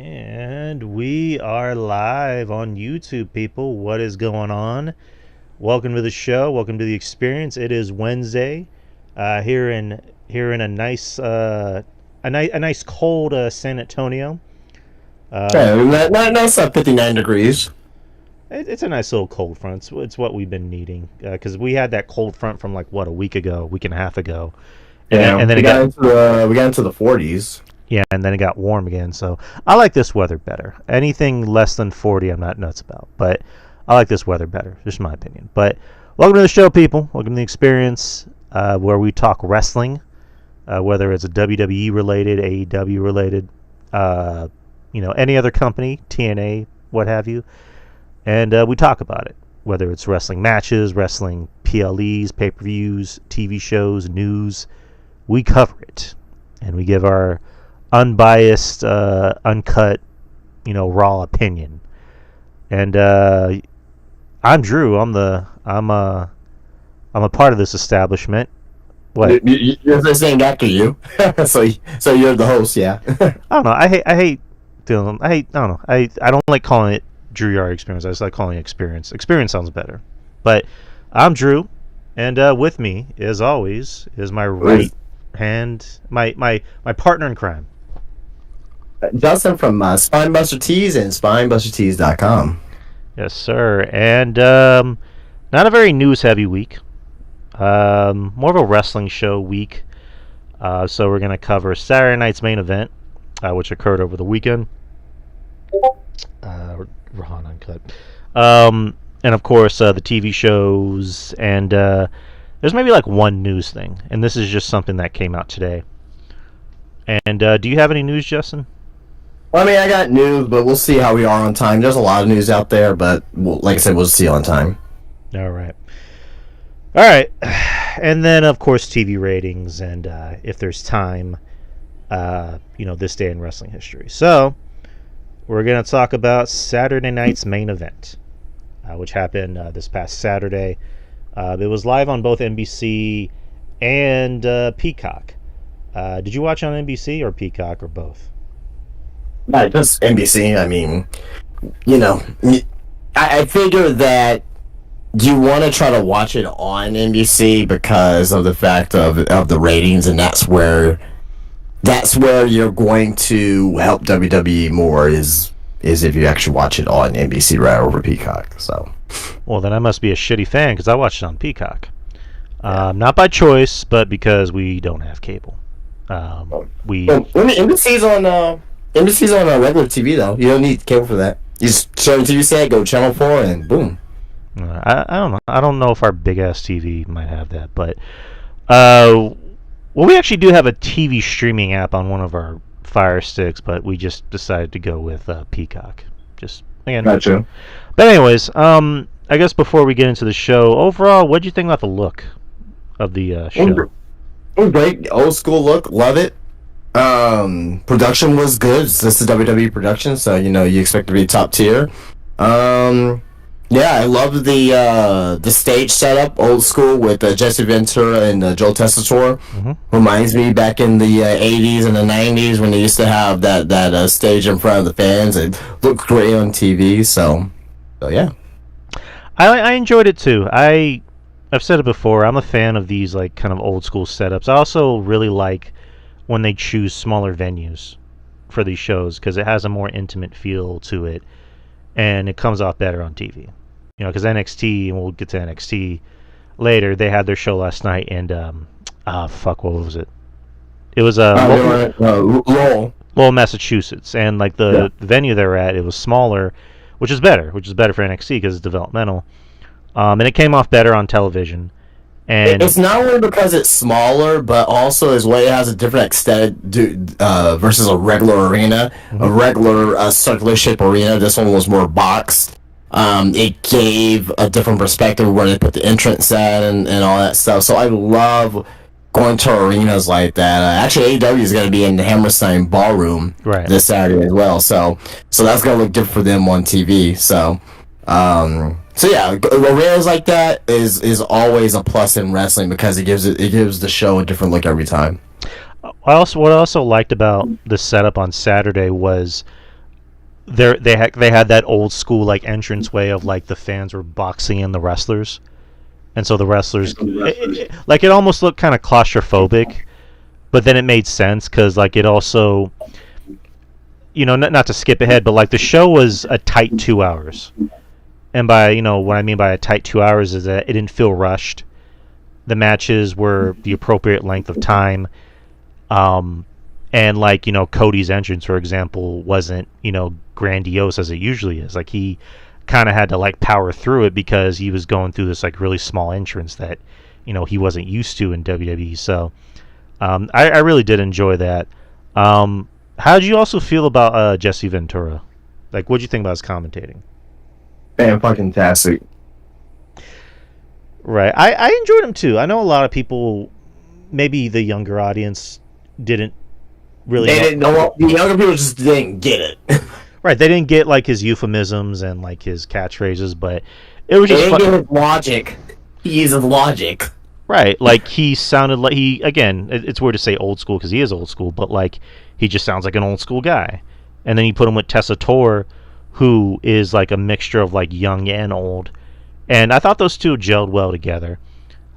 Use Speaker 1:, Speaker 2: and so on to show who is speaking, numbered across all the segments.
Speaker 1: And we are live on YouTube, people. What is going on? Welcome to the show. Welcome to the experience. It is Wednesday, here in a nice cold San Antonio.
Speaker 2: Yeah, that's 59 degrees.
Speaker 1: It's a nice little cold front. It's what we've been needing because we had that cold front from like what, a week ago, week and a half ago, and then
Speaker 2: we
Speaker 1: it
Speaker 2: got
Speaker 1: got
Speaker 2: into the 40s.
Speaker 1: yeah, and then it got warm again. So I like this weather better. Anything less than 40, I'm not nuts about. But I like this weather better. Just my opinion. But welcome to the show, people. Welcome to the experience, where we talk wrestling, whether it's a WWE related, AEW related, any other company, TNA, what have you, and we talk about it. Whether it's wrestling matches, wrestling PLEs, pay-per-views, TV shows, news, we cover it, and we give our unbiased, uncut, raw opinion. And I'm Drew. I'm a part of this establishment. What?
Speaker 2: You're just named after you, so you're the host, yeah.
Speaker 1: I don't know. I hate feeling. I don't know. I don't like calling it Drew Yard Experience. I just like calling it Experience. Experience sounds better. But I'm Drew, and with me, as always, is my right hand, my partner in crime.
Speaker 2: Justin from Spinebuster Tees and SpinebusterTees.com.
Speaker 1: Yes, sir. And not a very news-heavy week. More of a wrestling show week. So we're going to cover Saturday night's main event, which occurred over the weekend. Raw and uncut. And, of course, the TV shows. And there's maybe like one news thing. And this is just something that came out today. And do you have any news, Justin?
Speaker 2: Well, I mean, I got news, but we'll see how we are on time. There's a lot of news out there, but like I said, we'll see on time.
Speaker 1: All right. And then, of course, TV ratings and if there's time, this day in wrestling history. So we're going to talk about Saturday night's main event, which happened this past Saturday. It was live on both NBC and Peacock. Did you watch on NBC or Peacock or both?
Speaker 2: Just NBC. I mean, I figure that you want to try to watch it on NBC because of the fact of the ratings, and that's where you're going to help WWE more is if you actually watch it on NBC right over Peacock. So,
Speaker 1: well, then I must be a shitty fan because I watched it on Peacock, not by choice, but because we don't have cable.
Speaker 2: NBC's on regular TV though. You don't need cable for that. You just turn the TV set, go channel 4, and boom.
Speaker 1: I don't know. I don't know if our big ass TV might have that, but we actually do have a TV streaming app on one of our Fire Sticks, but we just decided to go with Peacock. Just again.
Speaker 2: Gotcha.
Speaker 1: But anyways, I guess before we get into the show, overall, what do you think about the look of the show?
Speaker 2: It was great. Old school look. Love it. Production was good. This is WWE production, so you expect to be top tier. Yeah, I love the stage setup, old school with Jesse Ventura and Joe Tessitore.
Speaker 1: Mm-hmm.
Speaker 2: Reminds me back in the 80s and the 90s when they used to have that stage in front of the fans. It looked great on TV. So yeah,
Speaker 1: I enjoyed it too. I've said it before. I'm a fan of these like kind of old school setups. I also really like when they choose smaller venues for these shows because it has a more intimate feel to it and it comes off better on TV. Because NXT, and we'll get to NXT later, they had their show last night and what was it? It was
Speaker 2: Lowell,
Speaker 1: Massachusetts, and like the venue they're at, it was smaller, which is better for NXT because it's developmental, and it came off better on television. And
Speaker 2: it's not only because it's smaller, but also as well it has a different aesthetic versus a regular arena. Mm-hmm. A regular circular shaped arena. This one was more boxed. It gave a different perspective where they put the entrance at and all that stuff. So I love going to arenas like that. Actually, AEW is going to be in the Hammerstein Ballroom this Saturday as well. So that's going to look different for them on TV. So yeah, arenas like that is always a plus in wrestling because it gives the show a different look every time.
Speaker 1: What I also liked about the setup on Saturday was they had that old school like entrance way of like the fans were boxing in the wrestlers, and so the wrestlers like it almost looked kind of claustrophobic, but then it made sense because like it also, not to skip ahead, but like the show was a tight 2 hours, and by what I mean by a tight 2 hours is that it didn't feel rushed. The matches were the appropriate length of time. And like, Cody's entrance, for example, wasn't, grandiose as it usually is. Like he kind of had to like power through it because he was going through this like really small entrance that, he wasn't used to in WWE. So I really did enjoy that. How did you also feel about Jesse Ventura? Like, what'd you think about his commentating?
Speaker 2: Man, fucking tastic.
Speaker 1: Right. I enjoyed him too. I know a lot of people, maybe the younger audience, didn't really.
Speaker 2: They didn't know. The younger people just didn't get it.
Speaker 1: Right. They didn't get like his euphemisms and like his catchphrases, but it was just
Speaker 2: they didn't get his logic. He uses logic.
Speaker 1: Right. Like he sounded like it's weird to say old school because he is old school, but like he just sounds like an old school guy. And then you put him with Tessa Torre, who is like a mixture of like young and old. And I thought those two gelled well together.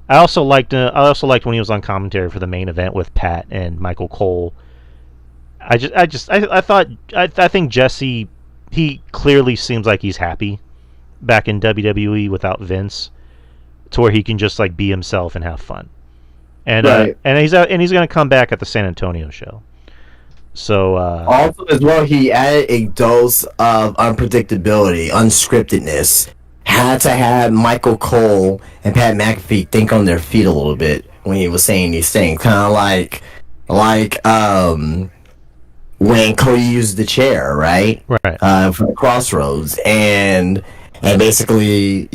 Speaker 1: I also liked when he was on commentary for the main event with Pat and Michael Cole. I think Jesse, he clearly seems like he's happy back in WWE without Vince, to where he can just like be himself and have fun. And
Speaker 2: right.
Speaker 1: And he's going to come back at the San Antonio show. So
Speaker 2: also as well, he added a dose of unpredictability, unscriptedness. Had to have Michael Cole and Pat McAfee think on their feet a little bit when he was saying these things, kind of like when Cody used the chair, right?
Speaker 1: Right.
Speaker 2: For the Crossroads, and basically,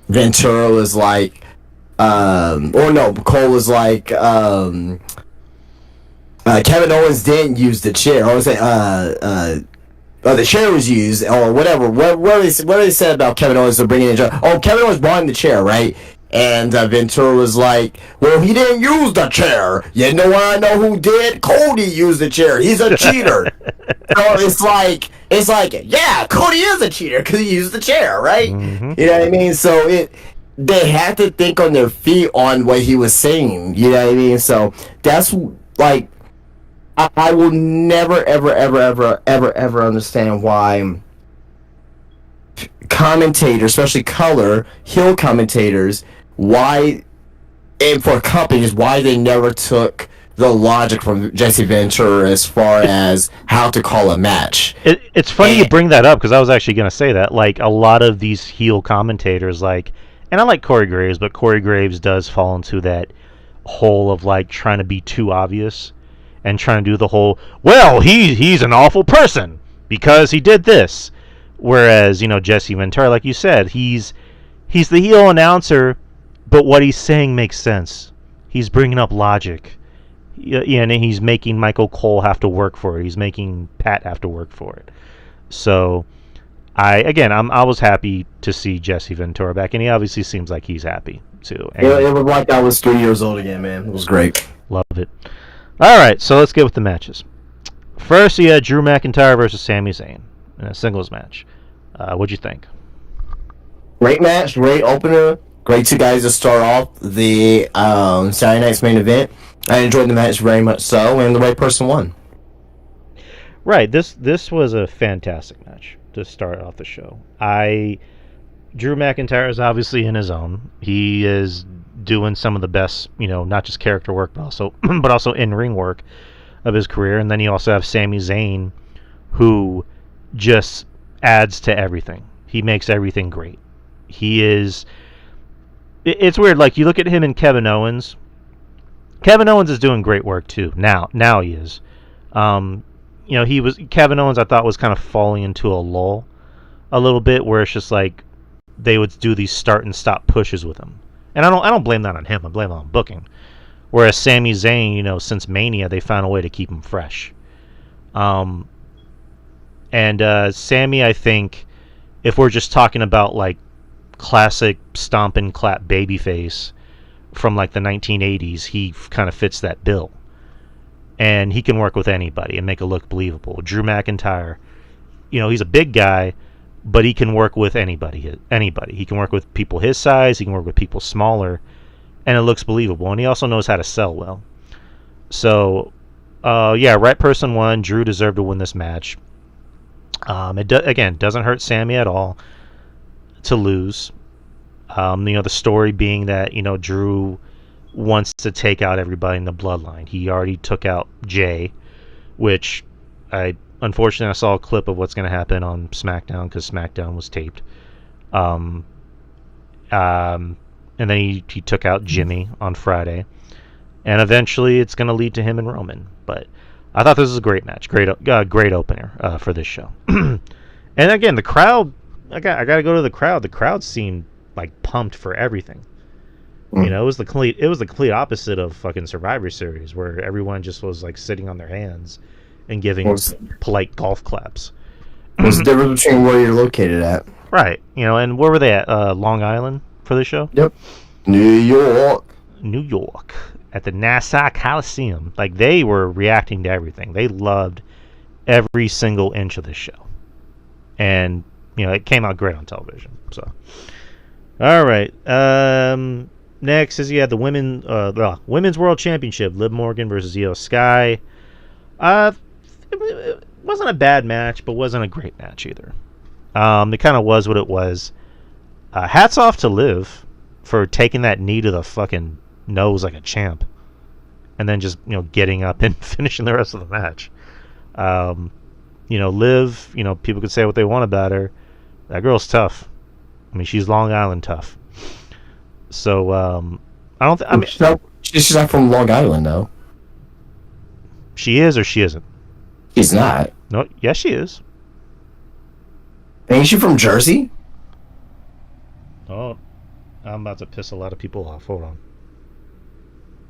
Speaker 2: Ventura was like, or no, Cole was like, Kevin Owens didn't use the chair. Or was it, the chair was used, or whatever. What they said about Kevin Owens bringing in the chair? Oh, Kevin Owens brought in the chair, right? And Ventura was like, well, he didn't use the chair. You know what I know who did? Cody used the chair. He's a cheater. So it's like, yeah, Cody is a cheater because he used the chair, right?
Speaker 1: Mm-hmm.
Speaker 2: You know what I mean? So they had to think on their feet on what he was saying. You know what I mean? So that's like, I will never, ever understand why commentators, especially color, heel commentators, and for companies, why they never took the logic from Jesse Ventura as far as how to call a match.
Speaker 1: It's funny you bring that up because I was actually going to say that. Like, a lot of these heel commentators, like, and I like Corey Graves, but Corey Graves does fall into that hole of, like, trying to be too obvious. And trying to do the whole, well, he's an awful person because he did this. Whereas, Jesse Ventura, like you said, he's the heel announcer, but what he's saying makes sense. He's bringing up logic. And he's making Michael Cole have to work for it. He's making Pat have to work for it. So, I was happy to see Jesse Ventura back, and he obviously seems like he's happy, too. And
Speaker 2: it was like I was 3 years old again, man. It was great.
Speaker 1: Love it. All right, so let's get with the matches. First, you had Drew McIntyre versus Sami Zayn in a singles match. What'd you think?
Speaker 2: Great match, great opener. Great two guys to start off the Saturday night's main event. I enjoyed the match very much so, and the right person won.
Speaker 1: Right, this was a fantastic match to start off the show. Drew McIntyre is obviously in his own. He is doing some of the best, not just character work, but also in-ring work of his career. And then you also have Sami Zayn, who just adds to everything. He makes everything great. It's weird. Like, you look at him and Kevin Owens. Kevin Owens is doing great work too. Now he is. Kevin Owens, I thought, was kind of falling into a lull a little bit, where it's just like they would do these start and stop pushes with him. And I don't blame that on him. I blame it on booking. Whereas Sami Zayn, since Mania, they found a way to keep him fresh. And Sami, I think, if we're just talking about like classic stomp and clap babyface from like the 1980s, he kind of fits that bill. and he can work with anybody and make it look believable. Drew McIntyre, he's a big guy, but he can work with anybody. Anybody. He can work with people his size. He can work with people smaller, and it looks believable. And he also knows how to sell well. So, right person won. Drew deserved to win this match. It doesn't hurt Sammy at all to lose. The story being that Drew wants to take out everybody in the bloodline. He already took out Jay, which unfortunately I saw a clip of what's going to happen on SmackDown because SmackDown was taped. And then he took out Jimmy on Friday, and eventually it's going to lead to him and Roman. But I thought this was a great match, great opener for this show. And again, the crowd. I got to go to the crowd. The crowd seemed like pumped for everything. It was the complete opposite of fucking Survivor Series, where everyone just was like sitting on their hands and giving polite golf claps.
Speaker 2: What's the difference between where you're located at?
Speaker 1: Right. And where were they at? Long Island for the show?
Speaker 2: Yep. New York.
Speaker 1: At the Nassau Coliseum. Like, they were reacting to everything. They loved every single inch of the show. And, it came out great on television. So, all right. Next is the Women's World Championship. Liv Morgan versus Io Sky. It wasn't a bad match, but wasn't a great match either. It kind of was what it was. Hats off to Liv for taking that knee to the fucking nose like a champ, and then just getting up and finishing the rest of the match. Liv. People could say what they want about her. That girl's tough. I mean, she's Long Island tough. So I don't. I mean,
Speaker 2: she's not from Long Island, though.
Speaker 1: She is or she isn't?
Speaker 2: She's not.
Speaker 1: No. Yes, she is.
Speaker 2: Ain't she from Jersey?
Speaker 1: Oh, I'm about to piss a lot of people off. Hold on.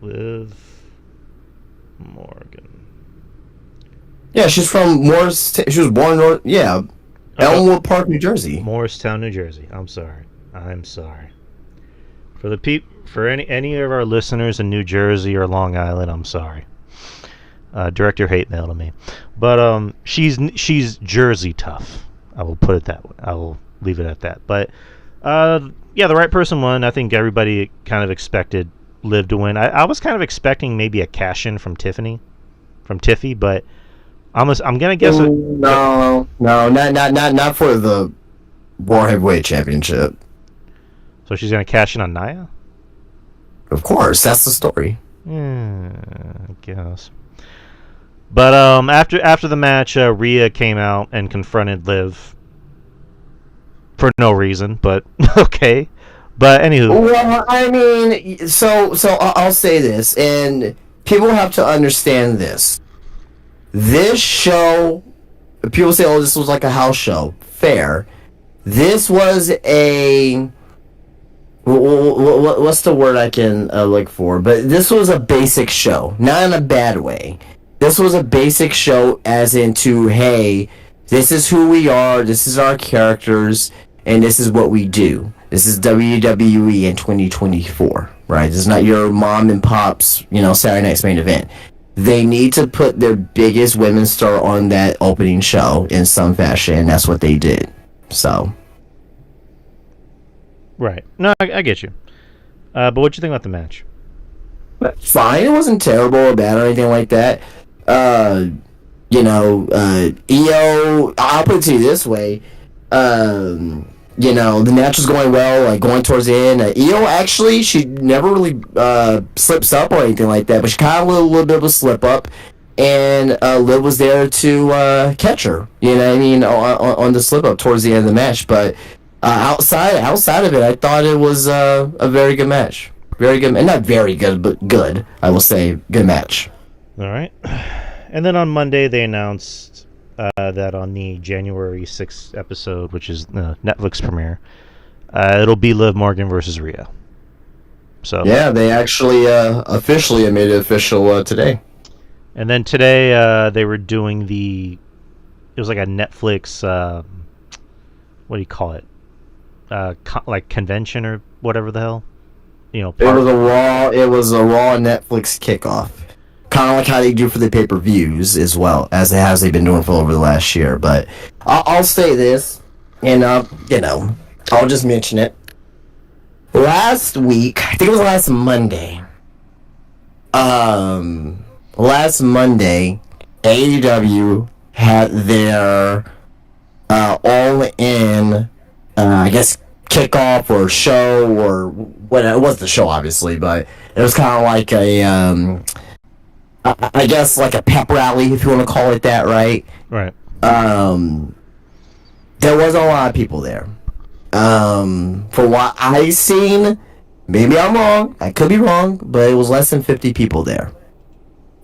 Speaker 1: Liv Morgan.
Speaker 2: Yeah, she's from Morris. She was born in Elmwood Park, New Jersey.
Speaker 1: Morristown, New Jersey. I'm sorry. For any of our listeners in New Jersey or Long Island, I'm sorry. Direct your hate mail to me. But she's Jersey tough. I will put it that way. I will leave it at that. But the right person won. I think everybody kind of expected Liv to win. I was kind of expecting maybe a cash in from Tiffy, but I'm gonna guess.
Speaker 2: No, not for the World Heavyweight Championship.
Speaker 1: So she's gonna cash in on Nia?
Speaker 2: Of course, that's the story.
Speaker 1: Yeah, I guess. But after the match, Rhea came out and confronted Liv for no reason, but okay. But anywho,
Speaker 2: well, I mean, so I'll say this, and people have to understand this. This show, people say, "Oh, this was like a house show." Fair. This was a what's the word I can look for? But this was a basic show, not in a bad way. This was a basic show, as into, hey, this is who we are, this is our characters, and this is what we do. This is WWE in 2024, right? This is not your mom and pop's, Saturday night's main event. They need to put their biggest women's star on that opening show in some fashion, and that's what they did. So.
Speaker 1: Right. No, I get you. But what you think about the match?
Speaker 2: Fine. It wasn't terrible or bad or anything like that. Io, I'll put it to you this way. The match was going well, like going towards the end. Io, actually, she never really slips up or anything like that, but she kind of a little bit of a slip up. And Liv was there to catch her, on the slip up towards the end of the match. But outside of it, I thought it was a very good match. Very good, and not very good, but good. I will say, good match.
Speaker 1: All right. And then on Monday, they announced that on the January 6th episode, which is the Netflix premiere, it'll be Liv Morgan versus Rhea. So
Speaker 2: yeah, they actually officially made it official today.
Speaker 1: And then today, they were doing it was like a Netflix, what do you call it? Like convention or whatever the hell.
Speaker 2: It was a Raw Netflix kickoff. kind of like how they do for the pay-per-views as well as they've been doing for over the last year. But I'll say this, and I'll just mention it. Last week, I think it was last Monday. Last Monday, AEW had their all-in, I guess, kickoff or show or what. It was the show, obviously, but it was kind of like I guess like a pep rally, if you want to call it that, right?
Speaker 1: Right.
Speaker 2: There wasn't a lot of people there. For what I seen, maybe I'm wrong. I could be wrong, but it was less than 50 people there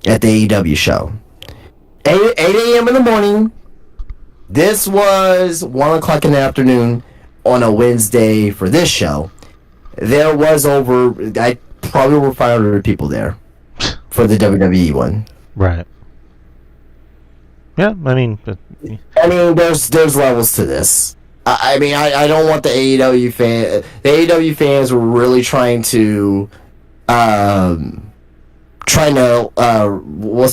Speaker 2: at the AEW show. 8 a.m. in the morning. This was 1 o'clock in the afternoon on a Wednesday for this show. There was probably over 500 people there for the WWE one.
Speaker 1: Right. Yeah, I mean,
Speaker 2: there's levels to this. I don't want the AEW fan. The AEW fans were really trying to, what's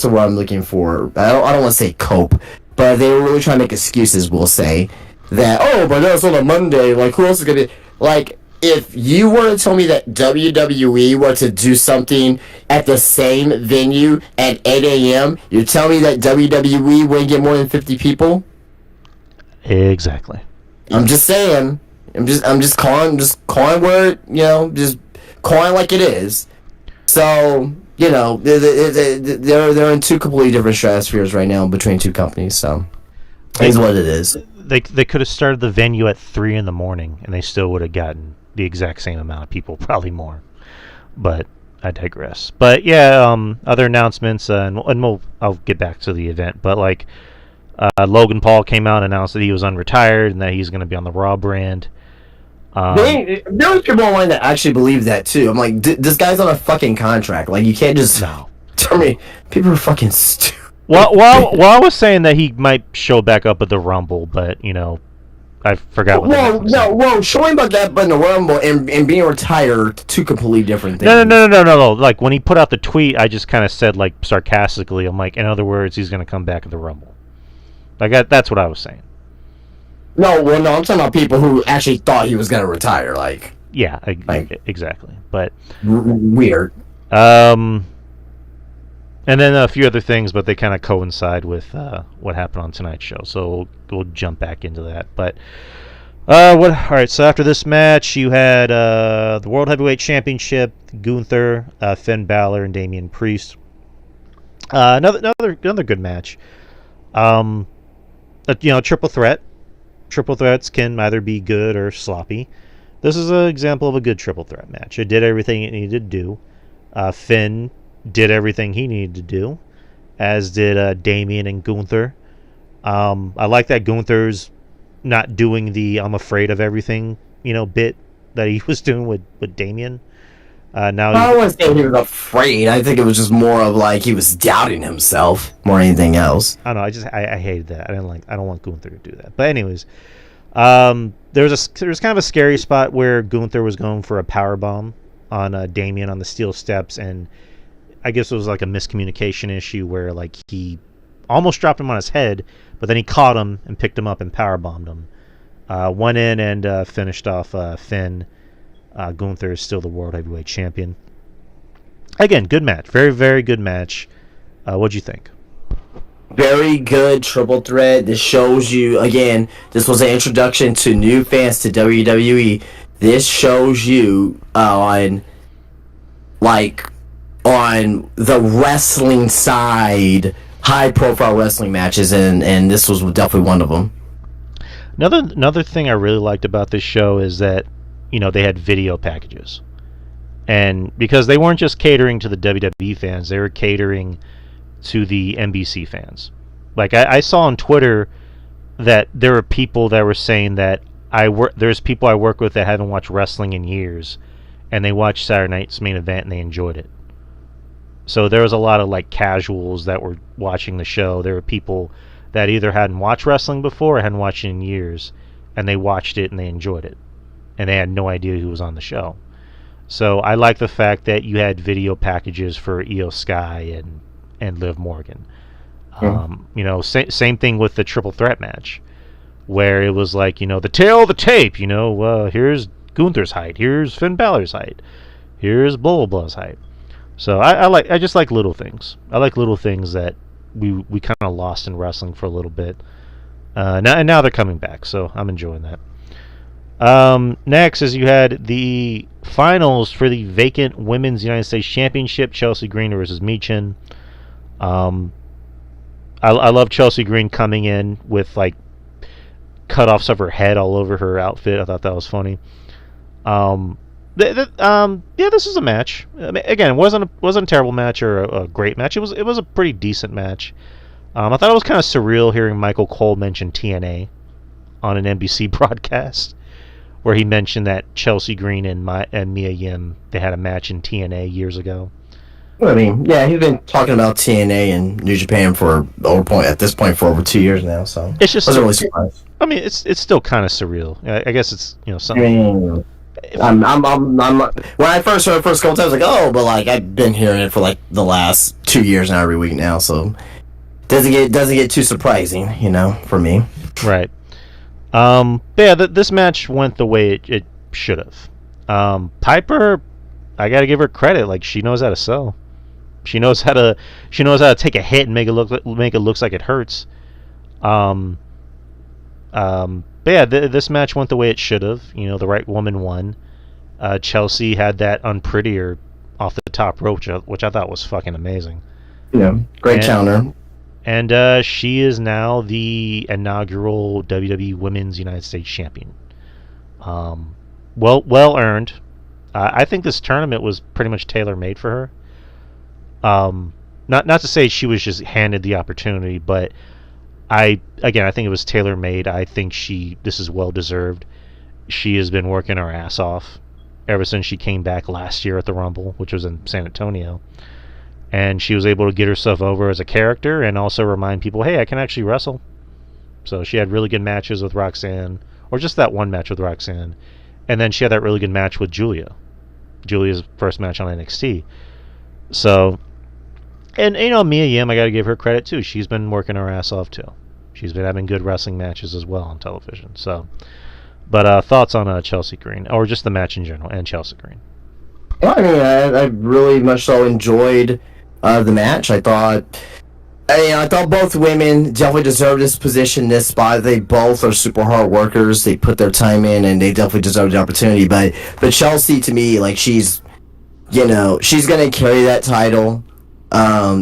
Speaker 2: the word I'm looking for? I don't want to say cope, but they were really trying to make excuses. We'll say that, but that's on a Monday. Like, who else is gonna be like? If you were to tell me that WWE were to do something at the same venue at 8 a.m., you're telling me that WWE wouldn't get more than 50 people?
Speaker 1: Exactly.
Speaker 2: I'm just saying. I'm just calling where just calling like it is. So they're in two completely different stratospheres right now between two companies. So is what it is.
Speaker 1: They could have started the venue at 3 in the morning, and they still would have gotten the exact same amount of people, probably more. But I digress. But yeah, other announcements, and I'll get back to the event. But like, Logan Paul came out and announced that he was unretired and that he's going to be on the Raw brand.
Speaker 2: There are people online that actually believe that too. I'm like, this guy's on a fucking contract. Like, you can't just tell me. People are fucking stupid.
Speaker 1: Well, I was saying that he might show back up at the Rumble, but I forgot what
Speaker 2: showing back up in the Rumble and being retired, two completely different things.
Speaker 1: No. Like, when he put out the tweet, I just kind of said, like, sarcastically, I'm like, in other words, he's going to come back at the Rumble. Like, that's what I was saying.
Speaker 2: No, I'm talking about people who actually thought he was going to retire, like...
Speaker 1: Yeah, exactly. But...
Speaker 2: Weird.
Speaker 1: And then a few other things, but they kind of coincide with what happened on tonight's show. So we'll jump back into that. But all right. So after this match, you had the World Heavyweight Championship: Gunther, Finn Balor, and Damian Priest. Another good match. Triple threat. Triple threats can either be good or sloppy. This is an example of a good triple threat match. It did everything it needed to do. Finn did everything he needed to do, as did Damian and Gunther. I like that Gunther's not doing the I'm afraid of everything, bit that he was doing with Damian. Now
Speaker 2: I wouldn't say he was afraid. I think it was just more of like he was doubting himself more than anything else.
Speaker 1: I don't know. I hated that. I don't want Gunther to do that. But anyways, there was kind of a scary spot where Gunther was going for a power bomb on Damian on the steel steps, and I guess it was like a miscommunication issue where like he almost dropped him on his head, but then he caught him and picked him up and power bombed him. Went in and finished off Finn. Gunther is still the World Heavyweight Champion. Again, good match. Very, very good match. What'd you think?
Speaker 2: Very good triple threat. This shows you, again, this was an introduction to new fans to WWE. This shows you on the wrestling side, high-profile wrestling matches, and this was definitely one of them.
Speaker 1: Another thing I really liked about this show is that they had video packages. And because they weren't just catering to the WWE fans, they were catering to the NBC fans. Like, I saw on Twitter that there were people that were saying that there's people I work with that haven't watched wrestling in years, and they watched Saturday Night's Main Event and they enjoyed it. So there was a lot of like casuals that were watching the show. There were people that either hadn't watched wrestling before or hadn't watched it in years, and they watched it and they enjoyed it. And they had no idea who was on the show. So I like the fact that you had video packages for Io Sky and Liv Morgan. Same thing with the triple threat match, where it was like, the tail of the tape. Here's Gunther's height, here's Finn Balor's height, here's blah blah blah's height. So I just like little things. I like little things that we kind of lost in wrestling for a little bit. Now they're coming back, so I'm enjoying that. Next is you had the finals for the vacant Women's United States Championship, Chelsea Green versus Michin. I love Chelsea Green coming in with like cut-offs of her head all over her outfit. I thought that was funny. This is a match. I mean, again, it wasn't a terrible match or a great match. It was a pretty decent match. I thought it was kind of surreal hearing Michael Cole mention TNA on an NBC broadcast, where he mentioned that Chelsea Green and Mia Yim, they had a match in TNA years ago.
Speaker 2: I mean, yeah, he's been talking about TNA and New Japan at this point for over 2 years now. So
Speaker 1: it's just
Speaker 2: wasn't really surprised.
Speaker 1: I mean, it's still kind of surreal. I guess it's something.
Speaker 2: I mean, I'm when I first heard it first couple times, like, oh, but like I've been hearing it for like the last 2 years now, every week now, so doesn't get too surprising, for me.
Speaker 1: Right. This match went the way it should have. Piper, I got to give her credit. Like, she knows how to sell. She knows how to take a hit and make it look like it hurts. This match went the way it should have. The right woman won. Chelsea had that unprettier off the top rope, which I thought was fucking amazing.
Speaker 2: Yeah, great counter.
Speaker 1: And she is now the inaugural WWE Women's United States Champion. Well earned. I think this tournament was pretty much tailor-made for her. Not to say she was just handed the opportunity, but I think it was tailor-made. I think this is well-deserved. She has been working her ass off ever since she came back last year at the Rumble, which was in San Antonio. And she was able to get herself over as a character and also remind people, hey, I can actually wrestle. So she had really good matches with Roxanne, or just that one match with Roxanne. And then she had that really good match with Julia's first match on NXT. So, and Mia Yim, I got to give her credit too. She's been working her ass off too. She's been having good wrestling matches as well on television. So, but thoughts on Chelsea Green, or just the match in general, and Chelsea Green?
Speaker 2: Well, I mean, I really much so enjoyed the match. I thought both women definitely deserve this position, this spot. They both are super hard workers. They put their time in, and they definitely deserve the opportunity. But Chelsea, to me, like, she's gonna carry that title.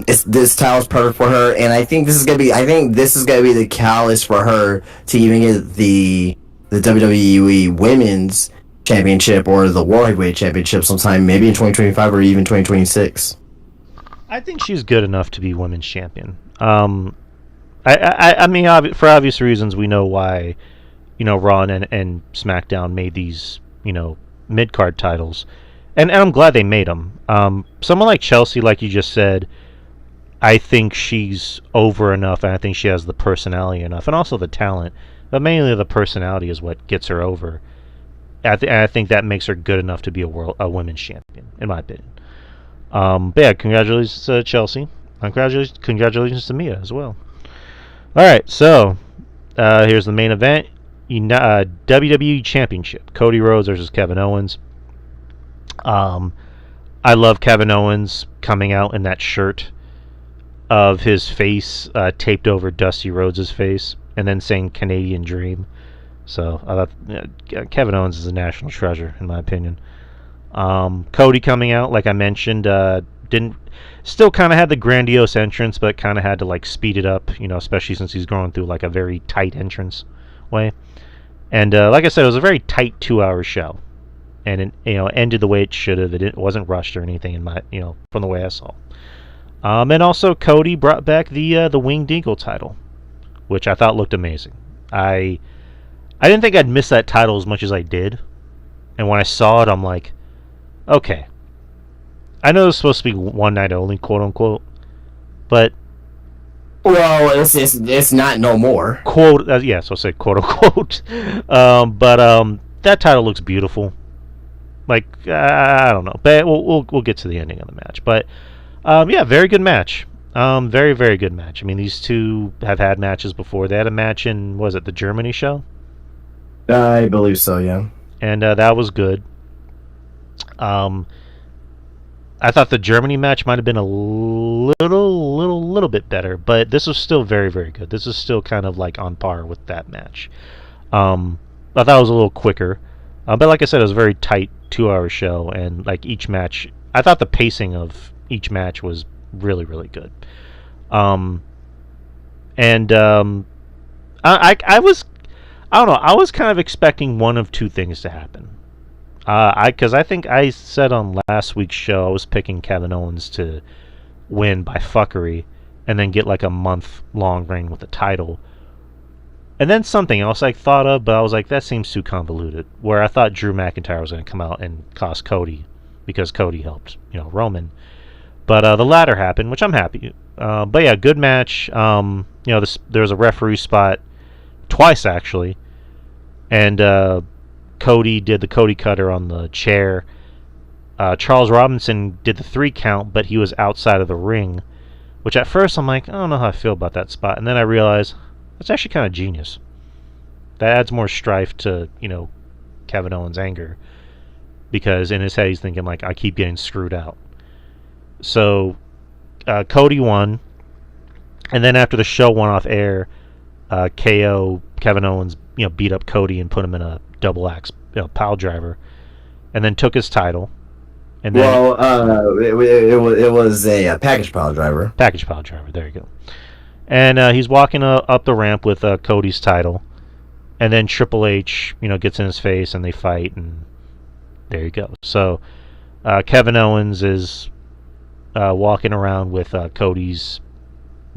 Speaker 2: This title is perfect for her, and I think this is gonna be the catalyst for her to even get the WWE Women's Championship or the World Heavyweight Championship sometime, maybe in 2025 or even 2026.
Speaker 1: I think she's good enough to be women's champion. I mean, for obvious reasons, we know why, Raw and SmackDown made these, mid-card titles. And I'm glad they made them. Someone like Chelsea, like you just said, I think she's over enough, and I think she has the personality enough, and also the talent. But mainly the personality is what gets her over. I think that makes her good enough to be a women's champion, in my opinion. But yeah, congratulations to Chelsea. Congratulations to Mia as well. Alright, so here's the main event. WWE Championship. Cody Rhodes versus Kevin Owens. I love Kevin Owens coming out in that shirt of his face taped over Dusty Rhodes' face and then saying Canadian Dream. So I thought Kevin Owens is a national treasure, in my opinion. Cody coming out, like I mentioned, still kind of had the grandiose entrance, but kind of had to like speed it up, especially since he's going through like a very tight entrance way. And like I said, it was a very tight 2-hour show, and it ended the way it should have. It wasn't rushed or anything in my from the way I saw. And also Cody brought back the Winged Eagle title, which I thought looked amazing. I didn't think I'd miss that title as much as I did, and when I saw it, I'm like, okay, I know it's supposed to be one night only, quote unquote, but
Speaker 2: it's not no more.
Speaker 1: Quote, yeah, so I'll say quote unquote. But that title looks beautiful. Like I don't know, but we'll get to the ending of the match. But yeah, very good match. Very, very good match. I mean, these two have had matches before. They had a match in, was it the Germany show?
Speaker 2: I believe so, yeah.
Speaker 1: And that was good. I thought the Germany match might have been a little bit better, but this was still very, very good. This is still kind of like on par with that match. I thought it was a little quicker, but like I said, it was a very tight 2-hour show, and like each match, I thought the pacing of each match was really, really good. I was, I don't know, I was kind of expecting one of two things to happen. Because I think I said on last week's show I was picking Kevin Owens to win by fuckery, and then get like a month-long reign with the title. And then something else I thought of, but I was like, that seems too convoluted. Where I thought Drew McIntyre was going to come out and cost Cody, because Cody helped, Roman. But the latter happened, which I'm happy. But yeah, good match. There was a referee spot twice actually, and Cody did the Cody Cutter on the chair. Charles Robinson did the 3 count, but he was outside of the ring, which at first I'm like, I don't know how I feel about that spot, and then I realized that's actually kind of genius. That adds more strife to Kevin Owens' anger, because in his head he's thinking like, I keep getting screwed out. So Cody won, and then after the show went off air, KO Kevin Owens beat up Cody and put him in a double axe pile driver, and then took his title. And then
Speaker 2: it was a package pile driver.
Speaker 1: Package pile driver. There you go. And he's walking up the ramp with Cody's title, and then Triple H gets in his face and they fight, and there you go. So Kevin Owens is walking around with Cody's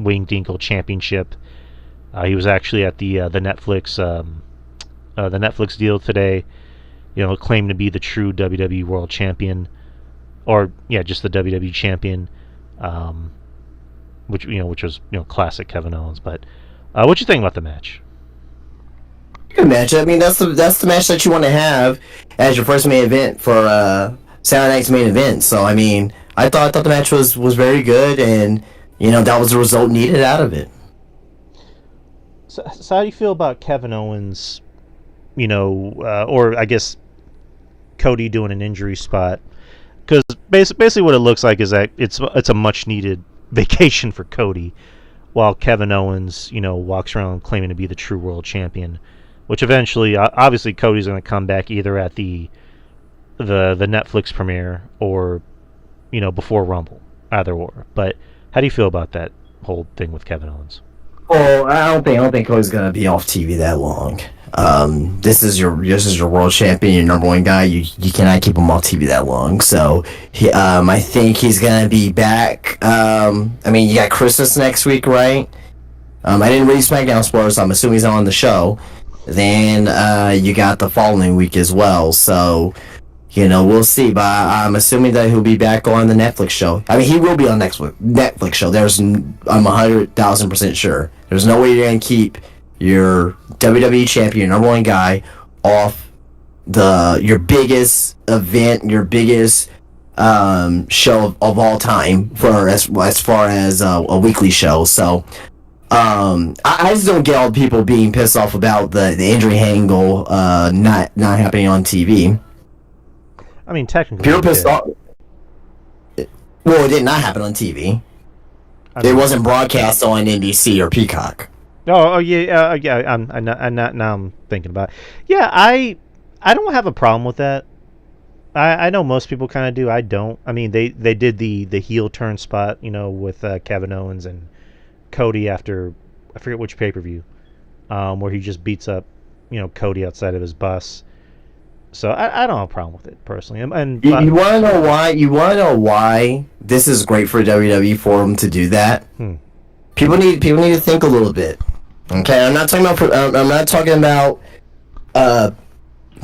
Speaker 1: Wing Dinkle Championship. He was actually at the Netflix deal today. Claimed to be the true WWE World Champion, or just the WWE Champion, which was classic Kevin Owens. But what you think about the match?
Speaker 2: Good match. I mean, that's the match that you want to have as your first main event for Saturday night's main event. So I mean, I thought the match was very good, and that was the result needed out of it.
Speaker 1: So how do you feel about Kevin Owens, or I guess Cody doing an injury spot? Because basically what it looks like is that it's a much-needed vacation for Cody, while Kevin Owens, walks around claiming to be the true world champion, which eventually, obviously, Cody's going to come back either at the Netflix premiere or, before Rumble, either or. But how do you feel about that whole thing with Kevin Owens?
Speaker 2: Well, I don't think Cody's gonna be off TV that long. This is your world champion, your number one guy. You cannot keep him off TV that long. So, I think he's gonna be back. I mean, you got Christmas next week, right? I didn't read SmackDown spoilers, so I'm assuming he's not on the show. Then you got the following week as well. So, we'll see. But I'm assuming that he'll be back on the Netflix show. I mean, he will be on next Netflix show. I'm 100,000% sure. There's no way you're gonna keep your WWE champion, number one guy, off your biggest event, your biggest show of all time for as far as a weekly show. So I just don't get all the people being pissed off about the injury angle not happening on TV.
Speaker 1: I mean, technically,
Speaker 2: people pissed off. Well, it did not happen on TV. It wasn't broadcast on NBC or Peacock.
Speaker 1: Oh yeah. Now I'm thinking about it. Yeah, I don't have a problem with that. I know most people kind of do. I don't. I mean, they did the heel turn spot, with Kevin Owens and Cody after, I forget which pay-per-view, where he just beats up, Cody outside of his bus. So I don't have a problem with it personally. And
Speaker 2: you want to know why? You want to know why this is great for WWE for them to do that? People need to think a little bit. Okay, I'm not talking about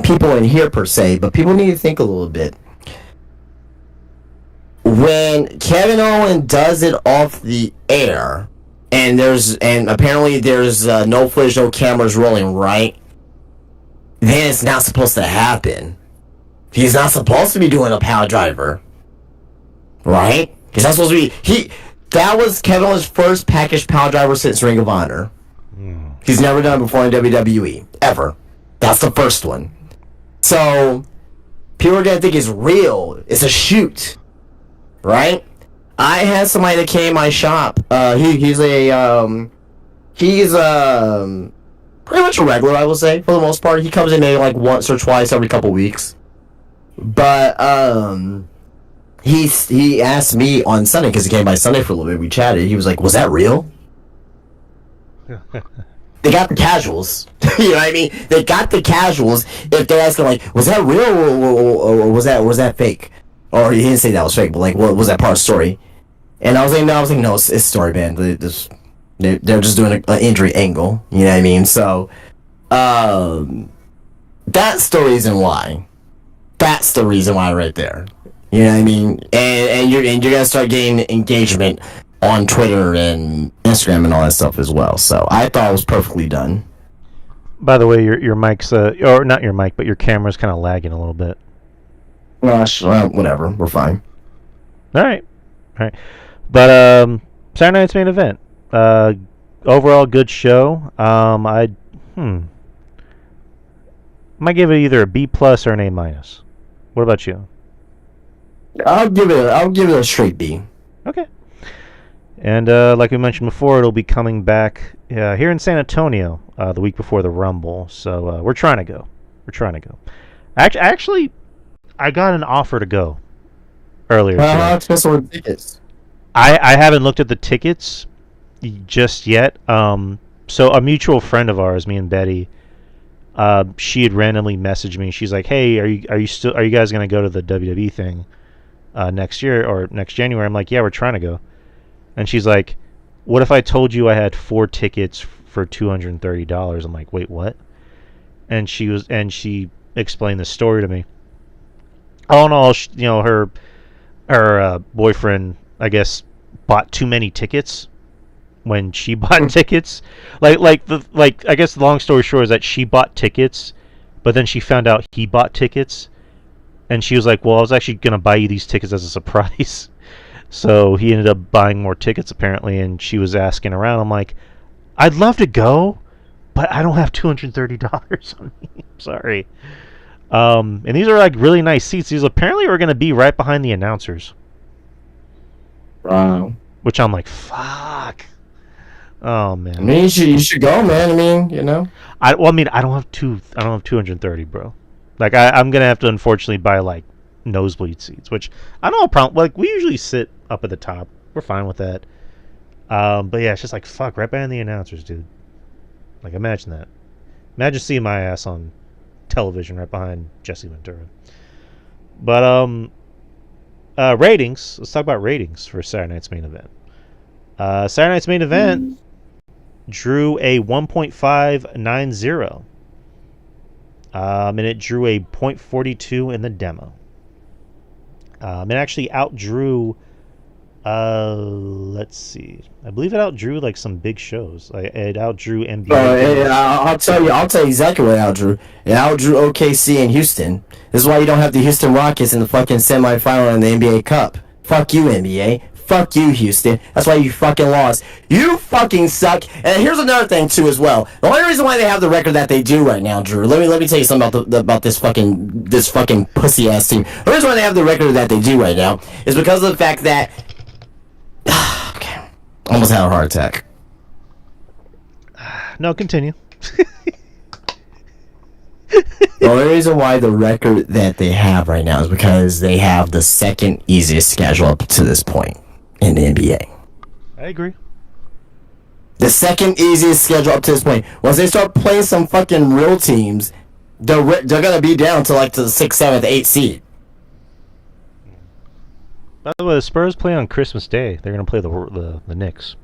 Speaker 2: people in here per se, but people need to think a little bit. When Kevin Owens does it off the air, and apparently there's no footage, no cameras rolling, right? Then it's not supposed to happen. He's not supposed to be doing a power driver, right? He's not supposed to be. That was Kevin Owens' first package power driver since Ring of Honor.
Speaker 1: Mm.
Speaker 2: He's never done it before in WWE ever. That's the first one. So people are gonna think it's real. It's a shoot, right? I had somebody that came in my shop. He's pretty much a regular, I will say, for the most part. He comes in maybe like once or twice every couple weeks. But he asked me on Sunday, because he came by Sunday for a little bit. We chatted. He was like, "Was that real?" They got the casuals. You know what I mean? They got the casuals. If they're asking like, "Was that real or was that fake?" Or he didn't say that was fake, but like, what was that part of the story? And I was like, no, it's story, man. They're just doing an injury angle. You know what I mean? So, that's the reason why. That's the reason why right there. You know what I mean? And you're gonna start getting engagement on Twitter and Instagram and all that stuff as well. So I thought it was perfectly done.
Speaker 1: By the way, your mic's or not your mic, but your camera's kind of lagging a little bit.
Speaker 2: Gosh, whatever. We're fine.
Speaker 1: All right. But Saturday night's main event. Overall, good show. I might give it either a B plus or an A minus. What about you?
Speaker 2: I'll give it a straight B.
Speaker 1: Okay. And like we mentioned before, it'll be coming back here in San Antonio the week before the Rumble. So we're trying to go. Actually, I got an offer to go earlier today.
Speaker 2: How expensive are the tickets?
Speaker 1: I haven't looked at the tickets just yet. So a mutual friend of ours, me and Betty, she had randomly messaged me. She's like, "Hey, are you guys gonna go to the WWE thing next year or next January?" I'm like, "Yeah, we're trying to go." And she's like, "What if I told you I had 4 tickets for $230?" I'm like, "Wait, what?" And she explained the story to me. All in all, her boyfriend, I guess, bought too many tickets when she bought tickets. I guess the long story short is that she bought tickets, but then she found out he bought tickets, and she was like, "Well, I was actually gonna buy you these tickets as a surprise." So he ended up buying more tickets apparently, and she was asking around. I'm like, "I'd love to go, but I don't have $230 on me. I'm sorry." And these are like really nice seats. These apparently are going to be right behind the announcers.
Speaker 2: Wow.
Speaker 1: Which I'm like, fuck. Oh man.
Speaker 2: I mean, you should go, man. I mean, you know.
Speaker 1: I don't have 230, bro. Like I'm gonna have to unfortunately buy like nosebleed seats, which I don't have a problem. Like we usually sit up at the top. We're fine with that. But yeah, it's just like fuck, right behind the announcers, dude. Like imagine that. Imagine seeing my ass on television right behind Jesse Ventura. But ratings. Let's talk about ratings for Saturday night's main event. Saturday night's main event drew a 1.590. And it drew a 0.42 in the demo. It actually outdrew. Let's see. I believe it outdrew like some big shows. It outdrew NBA.
Speaker 2: I'll tell you exactly what it outdrew. It outdrew OKC and Houston. This is why you don't have the Houston Rockets in the fucking semifinal in the NBA Cup. Fuck you, NBA. Fuck you, Houston. That's why you fucking lost. You fucking suck. And here's another thing too, as well. The only reason why they have the record that they do right now, Drew. Let me tell you something about this fucking pussy ass team. The reason why they have the record that they do right now is because of the fact that. Okay. Almost had a heart attack.
Speaker 1: No, continue.
Speaker 2: The only reason why the record that they have right now is because they have the second easiest schedule up to this point in the NBA.
Speaker 1: I agree.
Speaker 2: The second easiest schedule up to this point. Once they start playing some fucking real teams, they're gonna be down to like the 6th, 7th, 8th seed.
Speaker 1: By the way, the Spurs play on Christmas Day. They're gonna play the Knicks.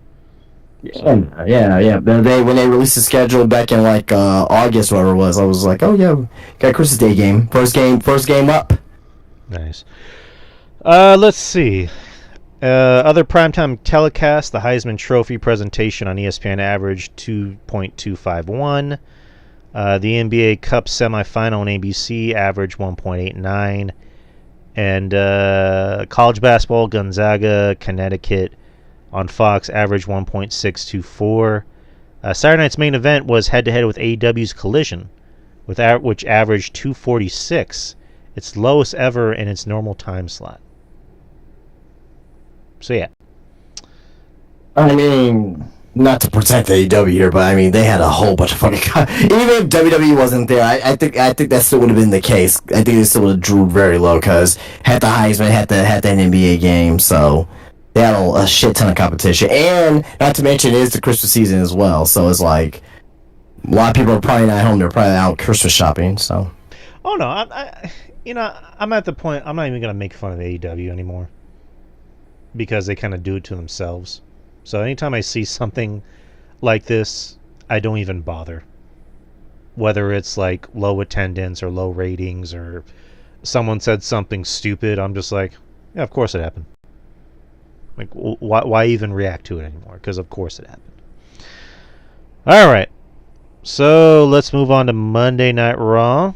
Speaker 2: Yeah. When they released the schedule back in like August, whatever it was, I was like, oh yeah, got a Christmas Day game. First game up.
Speaker 1: Nice. Let's see. Other primetime telecasts, the Heisman Trophy presentation on ESPN averaged 2.251. The NBA Cup semifinal on ABC averaged 1.89. And college basketball, Gonzaga, Connecticut on Fox averaged 1.624. Saturday night's main event was head-to-head with AEW's Collision, which averaged 246, its lowest ever in its normal time slot. So yeah.
Speaker 2: I mean, not to protect AEW here, but I mean they had a whole bunch of fucking. Even if WWE wasn't there, I think that still would have been the case. I think it still would have drew very low because had the Heisman, had the NBA game, so they had a shit ton of competition, and not to mention it is the Christmas season as well. So it's like a lot of people are probably not home; they're probably out Christmas shopping. So.
Speaker 1: Oh no, I'm at the point. I'm not even gonna make fun of AEW anymore because they kind of do it to themselves. So anytime I see something like this, I don't even bother. Whether it's like low attendance or low ratings or someone said something stupid, I'm just like, yeah, of course it happened. Like, why even react to it anymore? Because of course it happened. All right, so let's move on to Monday Night Raw,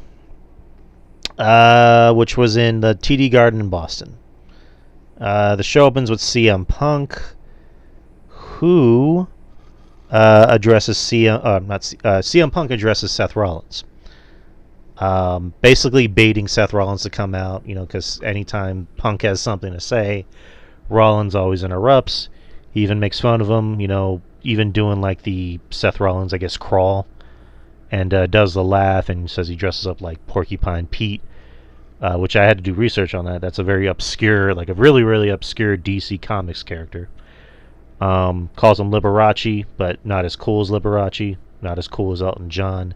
Speaker 1: which was in the TD Garden in Boston. The show opens with CM Punk, who addresses CM Punk addresses Seth Rollins, basically baiting Seth Rollins to come out, because anytime Punk has something to say, Rollins always interrupts. He even makes fun of him, even doing like the Seth Rollins, I guess, crawl, and does the laugh and says he dresses up like Porcupine Pete, which I had to do research on that. That's a very obscure, like a really, really obscure DC Comics character. Calls him Liberace, but not as cool as Liberace, not as cool as Elton John.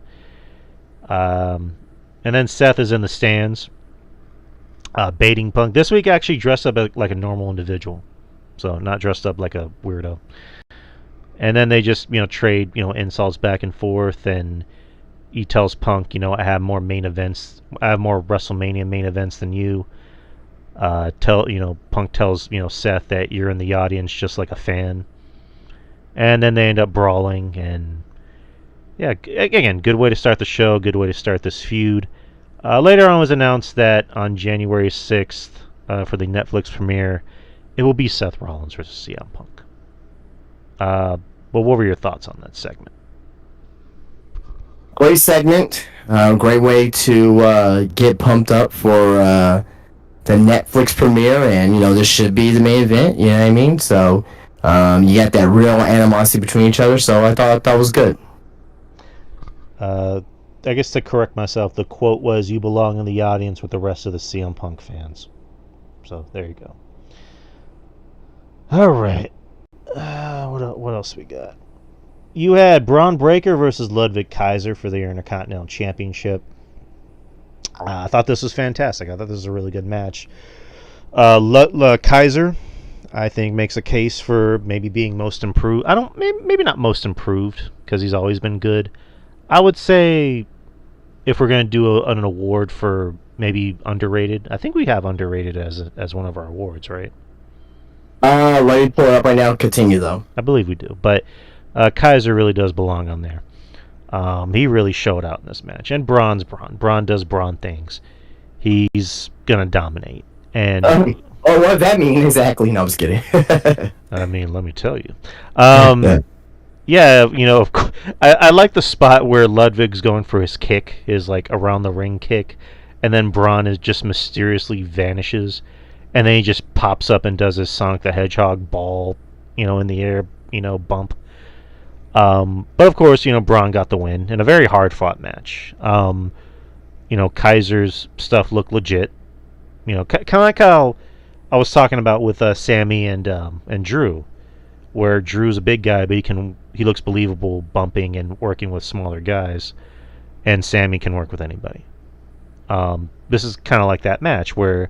Speaker 1: And then Seth is in the stands, baiting Punk. This week actually dressed up like a normal individual, so not dressed up like a weirdo. And then they just trade insults back and forth, and he tells Punk, I have more main events, I have more WrestleMania main events than you. Punk tells Seth that you're in the audience just like a fan, and then they end up brawling. And yeah, again, good way to start the show, good way to start this feud. Later on, it was announced that on January 6th for the Netflix premiere, it will be Seth Rollins versus CM Punk. But what were your thoughts on that segment?
Speaker 2: Great segment, great way to get pumped up for the Netflix premiere, and this should be the main event. You know what I mean? So you got that real animosity between each other. So I thought that was good.
Speaker 1: I guess to correct myself, the quote was, "You belong in the audience with the rest of the CM Punk fans." So there you go. All right. What else we got? You had Braun Breaker versus Ludwig Kaiser for the Intercontinental Championship. I thought this was fantastic. I thought this was a really good match. Kaiser, I think, makes a case for maybe being most improved. Maybe not most improved, because he's always been good. I would say if we're going to do an award for maybe underrated, I think we have underrated as one of our awards, right?
Speaker 2: Let me pull it up right now. Continue, though.
Speaker 1: I believe we do. But Kaiser really does belong on there. He really showed out in this match. And Braun's Braun. Braun does Braun things. He's going to dominate. And
Speaker 2: what does that mean exactly? No, I'm just kidding.
Speaker 1: I mean, let me tell you. Yeah, I like the spot where Ludwig's going for his kick, his like around the ring kick, and then Braun is just mysteriously vanishes, and then he just pops up and does his Sonic the Hedgehog ball, in the air, bump. But of course, Braun got the win in a very hard fought match. Kaiser's stuff looked legit. Kind of like how I was talking about with Sammy and Drew, where Drew's a big guy, but he looks believable bumping and working with smaller guys, and Sammy can work with anybody. This is kind of like that match where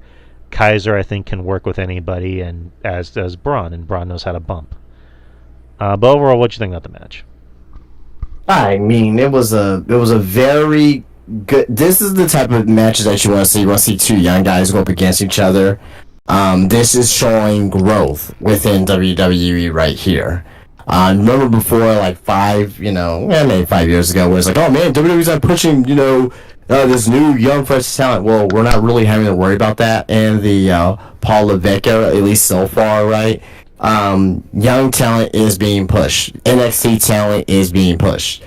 Speaker 1: Kaiser, I think, can work with anybody, and as does Braun, and Braun knows how to bump. But overall, what do you think about the match?
Speaker 2: I mean, it was a very good. This is the type of matches that you want to see. You want to see two young guys go up against each other. This is showing growth within WWE right here. Remember before, like maybe 5 years ago, where it's like, oh man, WWE's not pushing, this new young fresh talent. Well, we're not really having to worry about that in the Paul Levesque era, at least so far, right? Young talent is being pushed. NXT talent is being pushed.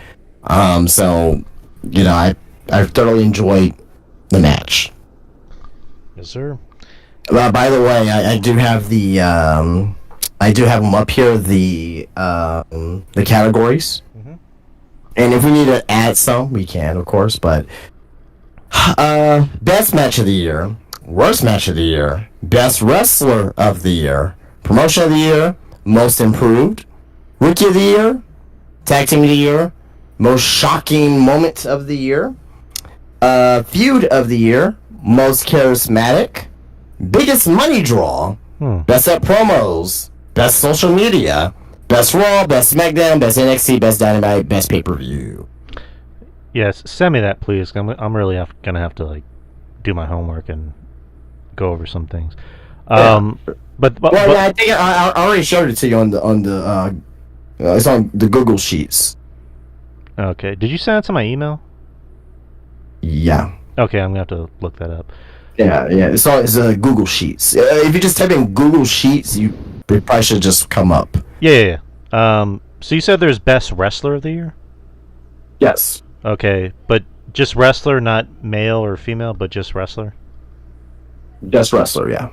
Speaker 2: So, I thoroughly enjoyed the match.
Speaker 1: Yes, sir.
Speaker 2: By the way, I do have I do have them up here. The categories, and if we need to add some, we can, of course. But best match of the year, worst match of the year, best wrestler of the year, promotion of the year, most improved, rookie of the year, tag team of the year, most shocking moment of the year, feud of the year, most charismatic, biggest money draw, best at promos, best social media, best Raw, best SmackDown, best NXT, best Dynamite, best pay-per-view.
Speaker 1: Yes, send me that, please. I'm really gonna have to do my homework and go over some things. But
Speaker 2: I think I already showed it to you on the it's on the Google Sheets.
Speaker 1: Okay, did you send it to my email?
Speaker 2: Yeah.
Speaker 1: Okay, I'm gonna have to look that up.
Speaker 2: Yeah. It's Google Sheets. If you just type in Google Sheets, it probably should just come up.
Speaker 1: Yeah. So you said there's best wrestler of the year?
Speaker 2: Yes.
Speaker 1: Okay, but just wrestler, not male or female, but just wrestler?
Speaker 2: Just wrestler, yeah.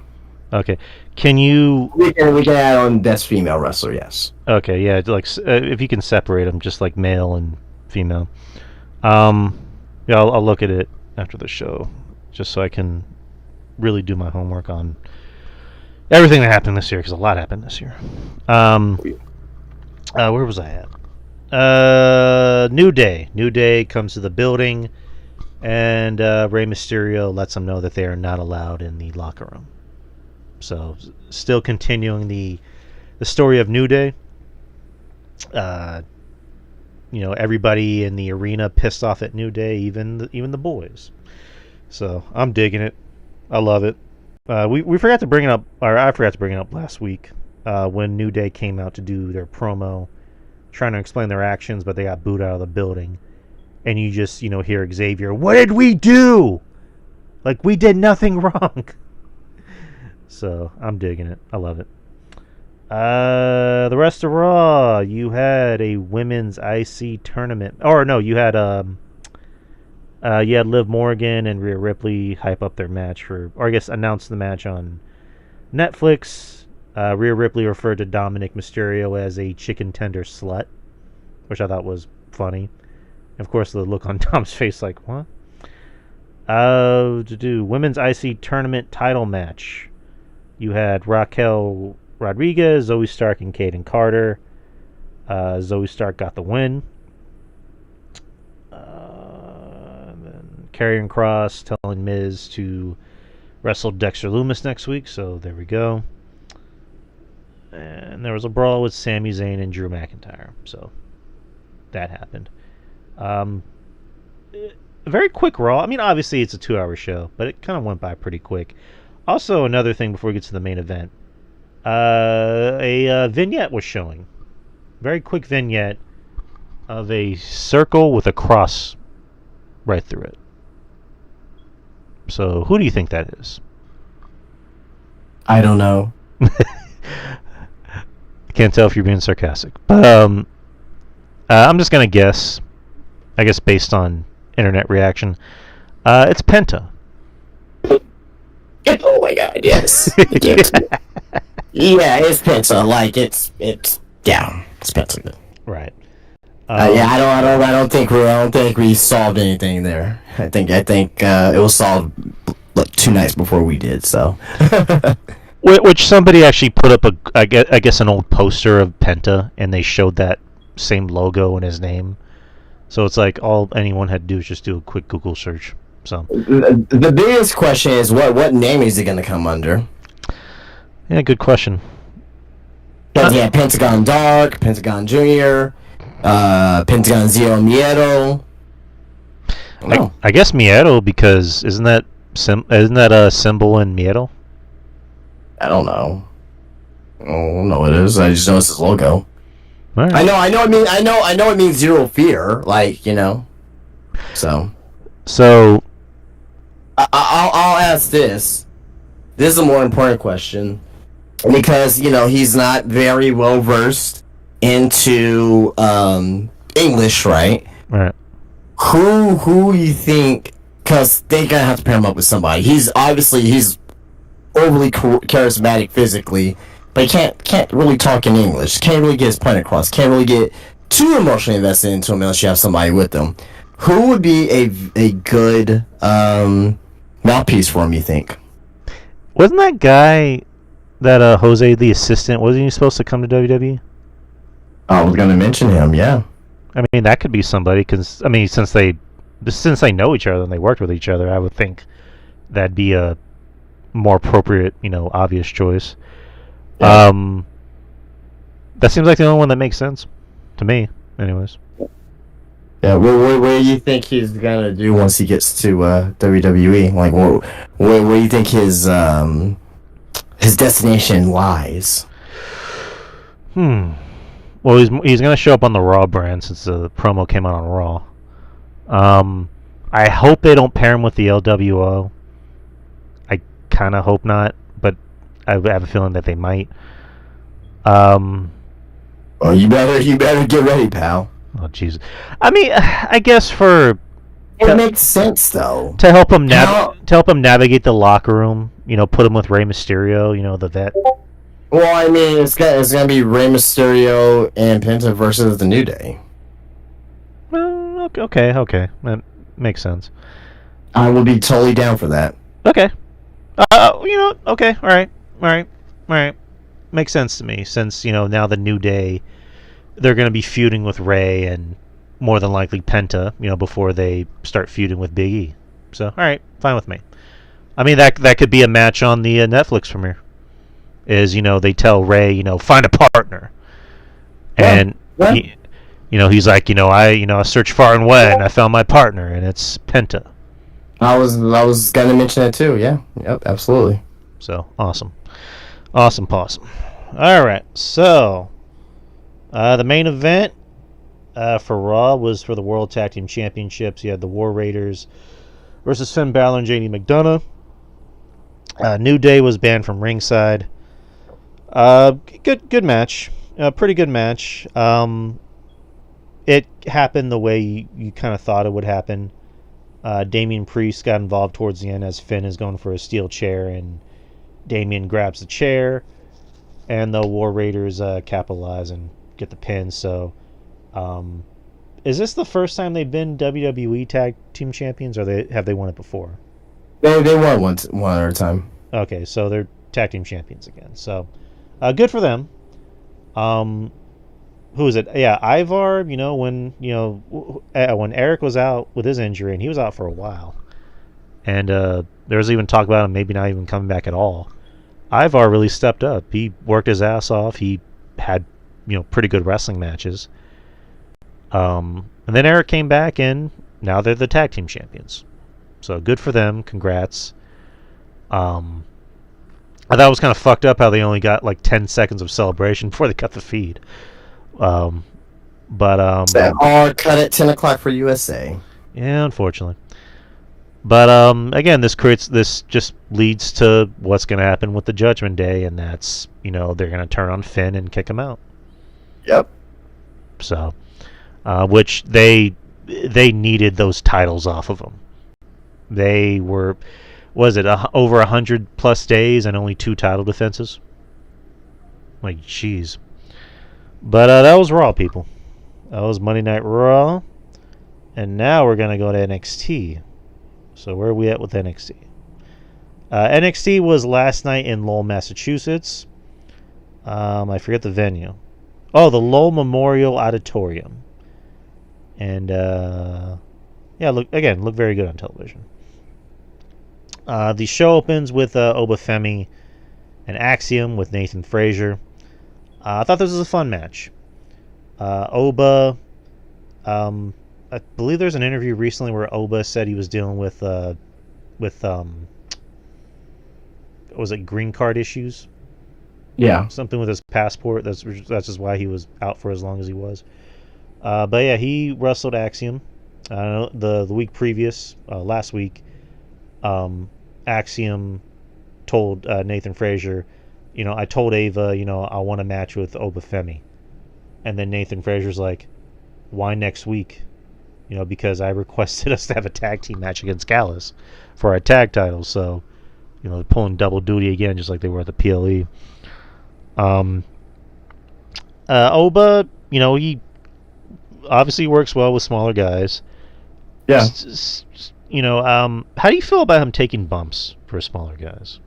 Speaker 1: Okay. Can you...
Speaker 2: We can add on best female wrestler, yes.
Speaker 1: Okay, yeah, if you can separate them, just like male and female. Yeah, I'll look at it after the show, just so I can really do my homework on everything that happened this year, because a lot happened this year. Where was I at? New Day. New Day comes to the building, and Rey Mysterio lets them know that they are not allowed in the locker room. So, still continuing the story of New Day. Everybody in the arena pissed off at New Day, even the boys. So I'm digging it. I love it. We forgot to bring it up, or I forgot to bring it up last week when New Day came out to do their promo, trying to explain their actions, but they got booed out of the building. And you just hear Xavier, "What did we do? Like, we did nothing wrong." So I'm digging it. I love it. The rest of Raw, you had a women's IC tournament. Or no, you had Liv Morgan and Rhea Ripley hype up their match announce the match on Netflix. Rhea Ripley referred to Dominic Mysterio as a chicken tender slut, which I thought was funny. Of course, the look on Dom's face, like, what? Women's IC tournament title match. You had Raquel Rodriguez, Zoe Stark, and Kaden Carter. Zoe Stark got the win. And then Karrion Kross telling Miz to wrestle Dexter Lumis next week, so there we go. And there was a brawl with Sami Zayn and Drew McIntyre, so that happened. A very quick Raw. I mean, obviously it's a 2-hour show, but it kind of went by pretty quick. Also, another thing before we get to the main event, a vignette was showing. Very quick vignette of a circle with a cross right through it. So, who do you think that is?
Speaker 2: I don't know.
Speaker 1: I can't tell if you're being sarcastic. But I'm just going to guess, I guess based on internet reaction, it's Penta.
Speaker 2: Oh my god, yes. Yeah, it's Penta. Like, it's Penta.
Speaker 1: Right.
Speaker 2: I don't think we solved anything there. I think it was solved 2 nights before we did. So,
Speaker 1: which somebody actually put up I guess an old poster of Penta, and they showed that same logo and his name. So it's like all anyone had to do is just do a quick Google search. So
Speaker 2: the biggest question is what name is it going to come under?
Speaker 1: Yeah, good question.
Speaker 2: Yeah, Pentagon Dark, Pentagon Junior, Pentagon Zero Miedo.
Speaker 1: I guess Miedo, because isn't that a symbol in Miedo?
Speaker 2: I don't know. I don't know what it is. I just know it's his logo.
Speaker 1: Right.
Speaker 2: I know it means zero fear, like, So I'll ask this. This is a more important question. because he's not very well versed into English, right?
Speaker 1: Right.
Speaker 2: Who you think? Because they gotta have to pair him up with somebody. He's overly charismatic physically, but he can't really talk in English. Can't really get his point across. Can't really get too emotionally invested into him unless you have somebody with him. Who would be a good mouthpiece for him? You think?
Speaker 1: Wasn't that guy that Jose the assistant? Wasn't he supposed to come to WWE?
Speaker 2: I was gonna mention him. Yeah.
Speaker 1: I mean, that could be somebody. Because I mean, since they know each other and they worked with each other, I would think that'd be a more appropriate, obvious choice.
Speaker 2: Yeah.
Speaker 1: That seems like the only one that makes sense to me, anyways.
Speaker 2: Yeah, what do you think he's gonna do once he gets to WWE? Like, where do you think his destination lies?
Speaker 1: Well, he's gonna show up on the Raw brand since the promo came out on Raw. I hope they don't pair him with the LWO. I kind of hope not, but I have a feeling that they might.
Speaker 2: Well, you better get ready, pal.
Speaker 1: Oh, Jesus. I mean, I guess
Speaker 2: It makes sense though.
Speaker 1: to help him navigate the locker room. Put him with Rey Mysterio. The vet.
Speaker 2: Well, I mean, it's gonna be Rey Mysterio and Penta versus the New Day.
Speaker 1: Well, okay, that makes sense.
Speaker 2: I will be totally down for that.
Speaker 1: Okay. Okay, all right. Makes sense to me since now the New Day, they're going to be feuding with Rey and more than likely Penta, before they start feuding with Big E. So, all right, fine with me. I mean, that could be a match on the Netflix premiere. Is they tell Rey, find a partner, and
Speaker 2: Yeah.
Speaker 1: he's like, I searched far and wide and I found my partner, and it's Penta.
Speaker 2: I was gonna mention that too. Yeah. Yep. Absolutely.
Speaker 1: So awesome. All right, so the main event for Raw was for the World Tag Team Championships. You had the War Raiders versus Finn Balor and JD McDonough. New Day was banned from ringside. Good match. Pretty good match. It happened the way you kind of thought it would happen. Damian Priest got involved towards the end as Finn is going for a steel chair, and Damian grabs the chair, and the War Raiders capitalize and get the pin. So, is this the first time they've been WWE Tag Team Champions, or have they won it before?
Speaker 2: They won one at a time.
Speaker 1: Okay, so they're Tag Team Champions again. So, good for them. Who is it? Yeah, Ivar. When Eric was out with his injury, and he was out for a while, and there was even talk about him maybe not even coming back at all. Ivar really stepped up. He worked his ass off. He had pretty good wrestling matches. And then Eric came back, and now they're the Tag Team Champions. So good for them. Congrats. I thought it was kind of fucked up how they only got like 10 seconds of celebration before they cut the feed. Or
Speaker 2: cut at 10 o'clock for USA.
Speaker 1: Yeah, unfortunately. But again, this just leads to what's going to happen with the Judgment Day, and that's they're going to turn on Finn and kick him out.
Speaker 2: Yep.
Speaker 1: So, which they needed those titles off of them. They were, over 100 plus days and only 2 title defenses. Like, jeez. But that was Raw, people. That was Monday Night Raw. And now we're going to go to NXT. So where are we at with NXT? NXT was last night in Lowell, Massachusetts. I forget the venue. Oh, the Lowell Memorial Auditorium. And, look very good on television. The show opens with Oba Femi and Axiom with Nathan Frazier. I thought this was a fun match. Oba, I believe there's an interview recently where Oba said he was dealing with was it green card issues?
Speaker 2: Yeah.
Speaker 1: Something with his passport. That's just why he was out for as long as he was. But yeah, he wrestled Axiom. The week previous, last week, Axiom told Nathan Frazier I told Ava, I want a match with Obafemi. And then Nathan Frazier's like, why next week? Because I requested us to have a tag team match against Gallus for our tag titles. So, they're pulling double duty again, just like they were at the PLE. Oba, he obviously works well with smaller guys.
Speaker 2: Yeah.
Speaker 1: How do you feel about him taking bumps for smaller guys?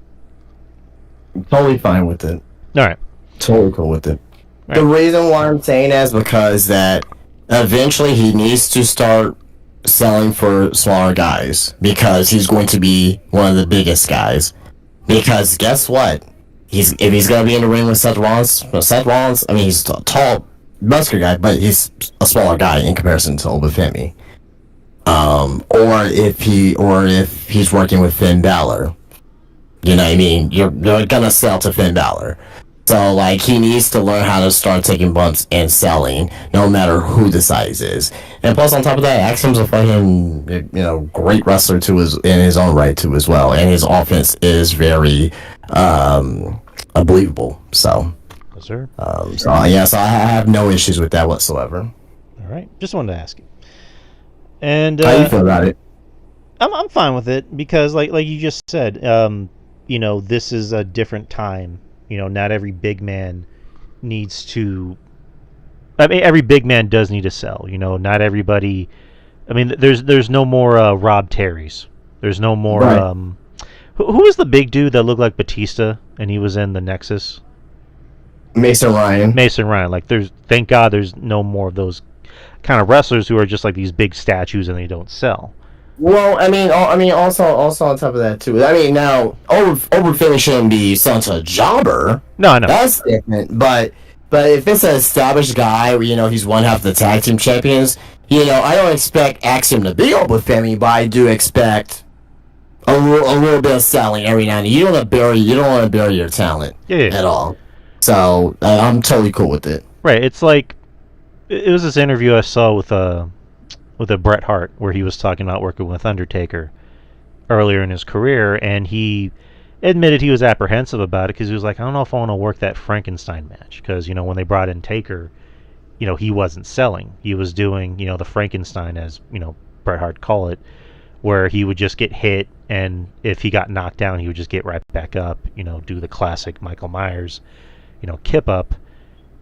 Speaker 2: Totally fine with it.
Speaker 1: All right.
Speaker 2: Totally cool with it.
Speaker 1: Right.
Speaker 2: The reason why I'm saying that is because that eventually he needs to start selling for smaller guys because he's going to be one of the biggest guys. Because guess what? If he's going to be in the ring with Seth Rollins, I mean, he's a tall, muscular guy, but he's a smaller guy in comparison to Obafemi. Or if he's working with Finn Balor. You know what I mean? You're gonna sell to Finn Balor. So, like, he needs to learn how to start taking bumps and selling, no matter who the size is. And plus, on top of that, Axiom's a fucking, great wrestler in his own right, too, as well. And his offense is very, believable. So,
Speaker 1: Yes, sir.
Speaker 2: so I have no issues with that whatsoever.
Speaker 1: All right. Just wanted to ask you. And
Speaker 2: How you feel about it?
Speaker 1: I'm fine with it because, like you just said, this is a different time. Not every big man needs to. I mean, every big man does need to sell. Not everybody. I mean, there's no more Rob Terrys. There's no more.
Speaker 2: Right.
Speaker 1: Who was the big dude that looked like Batista and he was in the Nexus?
Speaker 2: Mason Ryan.
Speaker 1: Mason Ryan. Like, thank God there's no more of those kind of wrestlers who are just like these big statues and they don't sell.
Speaker 2: Well, I mean, also on top of that too. I mean, now Overfinish shouldn't be such a jobber.
Speaker 1: No, I know.
Speaker 2: That's different. But if it's an established guy, where he's one half the tag team champions, I don't expect Axiom to be Overfinish, but I do expect a little bit of selling every now and then. You don't want to bury your talent at all. So I'm totally cool with it.
Speaker 1: Right. It's like it was this interview I saw with a Bret Hart where he was talking about working with Undertaker earlier in his career, and he admitted he was apprehensive about it because he was like, I don't know if I want to work that Frankenstein match because when they brought in Taker, he wasn't selling. He was doing the Frankenstein, as Bret Hart call it, where he would just get hit, and if he got knocked down, he would just get right back up. Do the classic Michael Myers, kip up,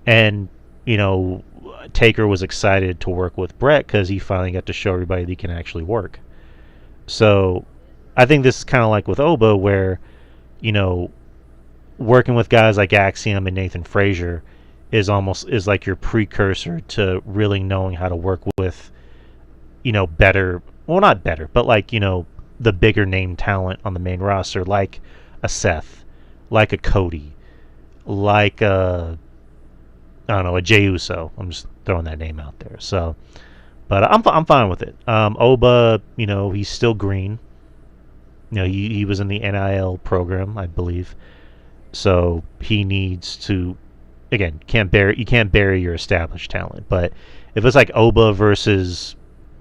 Speaker 1: and Taker was excited to work with Brett because he finally got to show everybody that he can actually work. So I think this is kind of like with Oba, where working with guys like Axiom and Nathan Frazier is like your precursor to really knowing how to work with better, well, not better, but like the bigger name talent on the main roster, like a Seth, like a Cody, like a Jey Uso. I'm just throwing that name out there. So, but I'm fine with it. Oba, he's still green. He was in the NIL program, I believe. So he needs to, again, you can't bury your established talent. But if it's like Oba versus,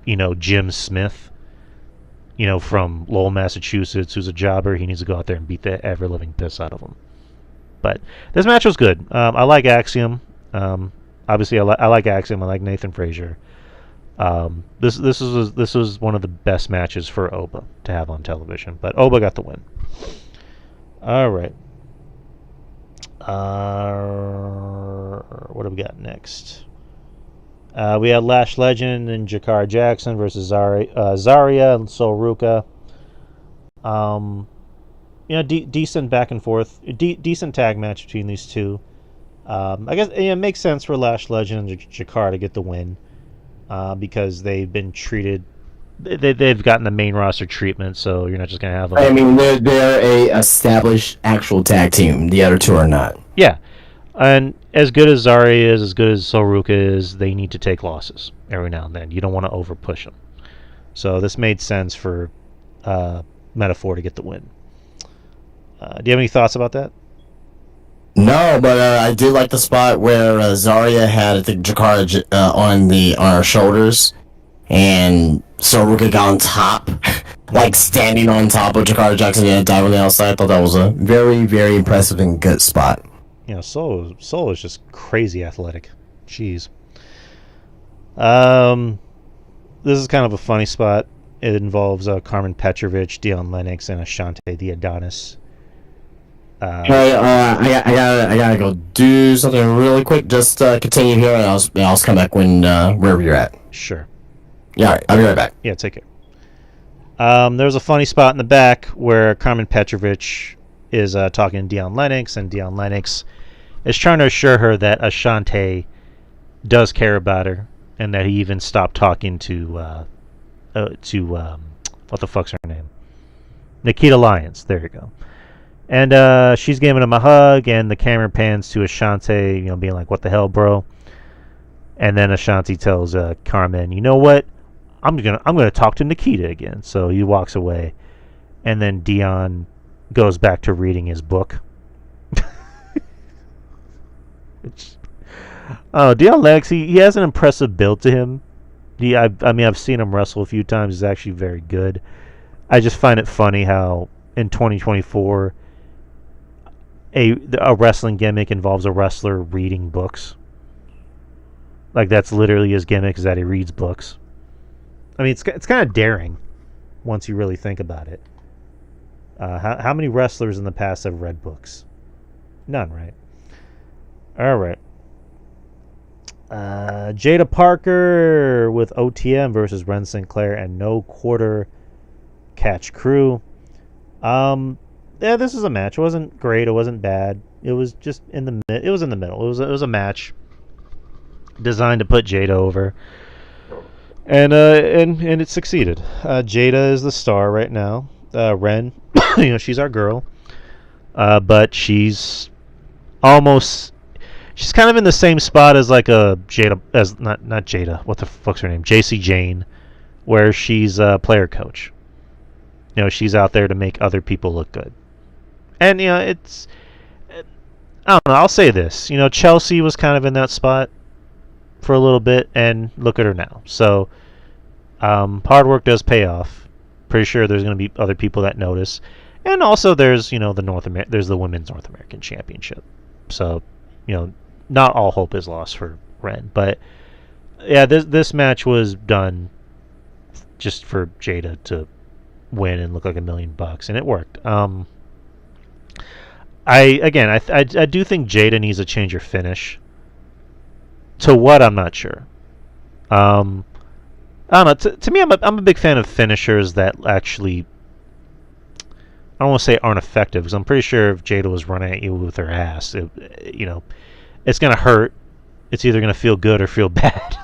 Speaker 1: Jim Smith, from Lowell, Massachusetts, who's a jobber, he needs to go out there and beat the ever living piss out of him. But this match was good. I like Axiom. Obviously, I like Axiom. I like Nathan Frazier. This was one of the best matches for Oba to have on television. But Oba got the win. All right. What do we got next? We had Lash Legend and Jakar Jackson versus Zarya and Sol Ruka. Decent back and forth. Decent tag match between these two. I guess it makes sense for Lash Legend and Jakar to get the win because they've been treated. They've gotten the main roster treatment, so you're not just gonna have them.
Speaker 2: I mean, they're a established actual tag team. The other two are not.
Speaker 1: Yeah, and as good as Zarya is, as good as Sol Ruka is, they need to take losses every now and then. You don't want to over push them. So this made sense for Metaphor to get the win. Do you have any thoughts about that?
Speaker 2: No, but I did like the spot where Zarya had, I think, Jakar on her shoulders, and Sol Ruka got on top like standing on top of Jakara Jackson and dive on the outside. I thought that was a very, very impressive and good spot.
Speaker 1: You know, Solo is just crazy athletic. Jeez. Um, this is kind of a funny spot. It involves Carmen Petrovich, Dion Lennox, and Ashante the Adonis.
Speaker 2: Hey, I gotta go do something really quick. Just continue here, and I'll come back when wherever you're at.
Speaker 1: Sure.
Speaker 2: Yeah, all right, I'll be right back.
Speaker 1: Yeah, take care. There's a funny spot in the back where Carmen Petrovich is talking to Dion Lennox, and Dion Lennox is trying to assure her that Ashante does care about her, and that he even stopped talking to what the fuck's her name? Nikita Lyons. There you go. And she's giving him a hug, and the camera pans to Ashante, you know, being like, "What the hell, bro?" And then Ashanti tells Carmen, "You know what? I'm gonna talk to Nikita again." So he walks away, and then Dion goes back to reading his book. Dion Lennox, he has an impressive build to him. I mean, I've seen him wrestle a few times. He's actually very good. I just find it funny how in 2024 a wrestling gimmick involves a wrestler reading books. Like, that's literally his gimmick, is that he reads books. I mean, it's kind of daring once you really think about it. How many wrestlers in the past have read books? None, right? All right. Jada Parker with OTM versus Ren Sinclair and No Quarter Catch Crew. Yeah, this is a match. It wasn't great. It wasn't bad. It was just in the it was in the middle. It was a match designed to put Jada over, and it succeeded. Jada is the star right now. Ren, you know, she's our girl, but she's kind of in the same spot as like a Jada, as not Jada. What the fuck's her name? JC Jane, where she's a player coach. You know, she's out there to make other people look good. And, you know, I don't know, I'll say this. You know, Chelsea was kind of in that spot for a little bit, and look at her now. So, hard work does pay off. Pretty sure there's going to be other people that notice. And also there's, you know, there's the Women's North American Championship. So, you know, not all hope is lost for Ren. But, yeah, this match was done just for Jada to win and look like $1 million, and it worked. I do think Jada needs to change her finish. To what, I'm not sure. I don't know. To me, I'm a big fan of finishers that actually, I don't want to say aren't effective, because I'm pretty sure if Jada was running at you with her ass, you know, it's gonna hurt. It's either gonna feel good or feel bad.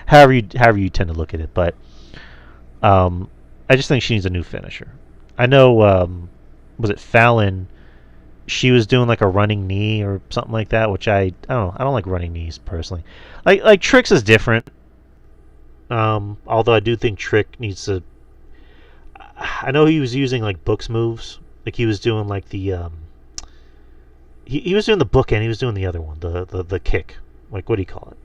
Speaker 1: however you tend to look at it, but I just think she needs a new finisher. I know, was it Fallon? She was doing like a running knee or something like that, which I don't know. I don't like running knees personally. Like Trick's is different. Although I do think Trick needs to. I know he was using like Book's moves. Like he was doing like the. He was doing the bookend. He was doing the other one, the kick. Like, what do you call it?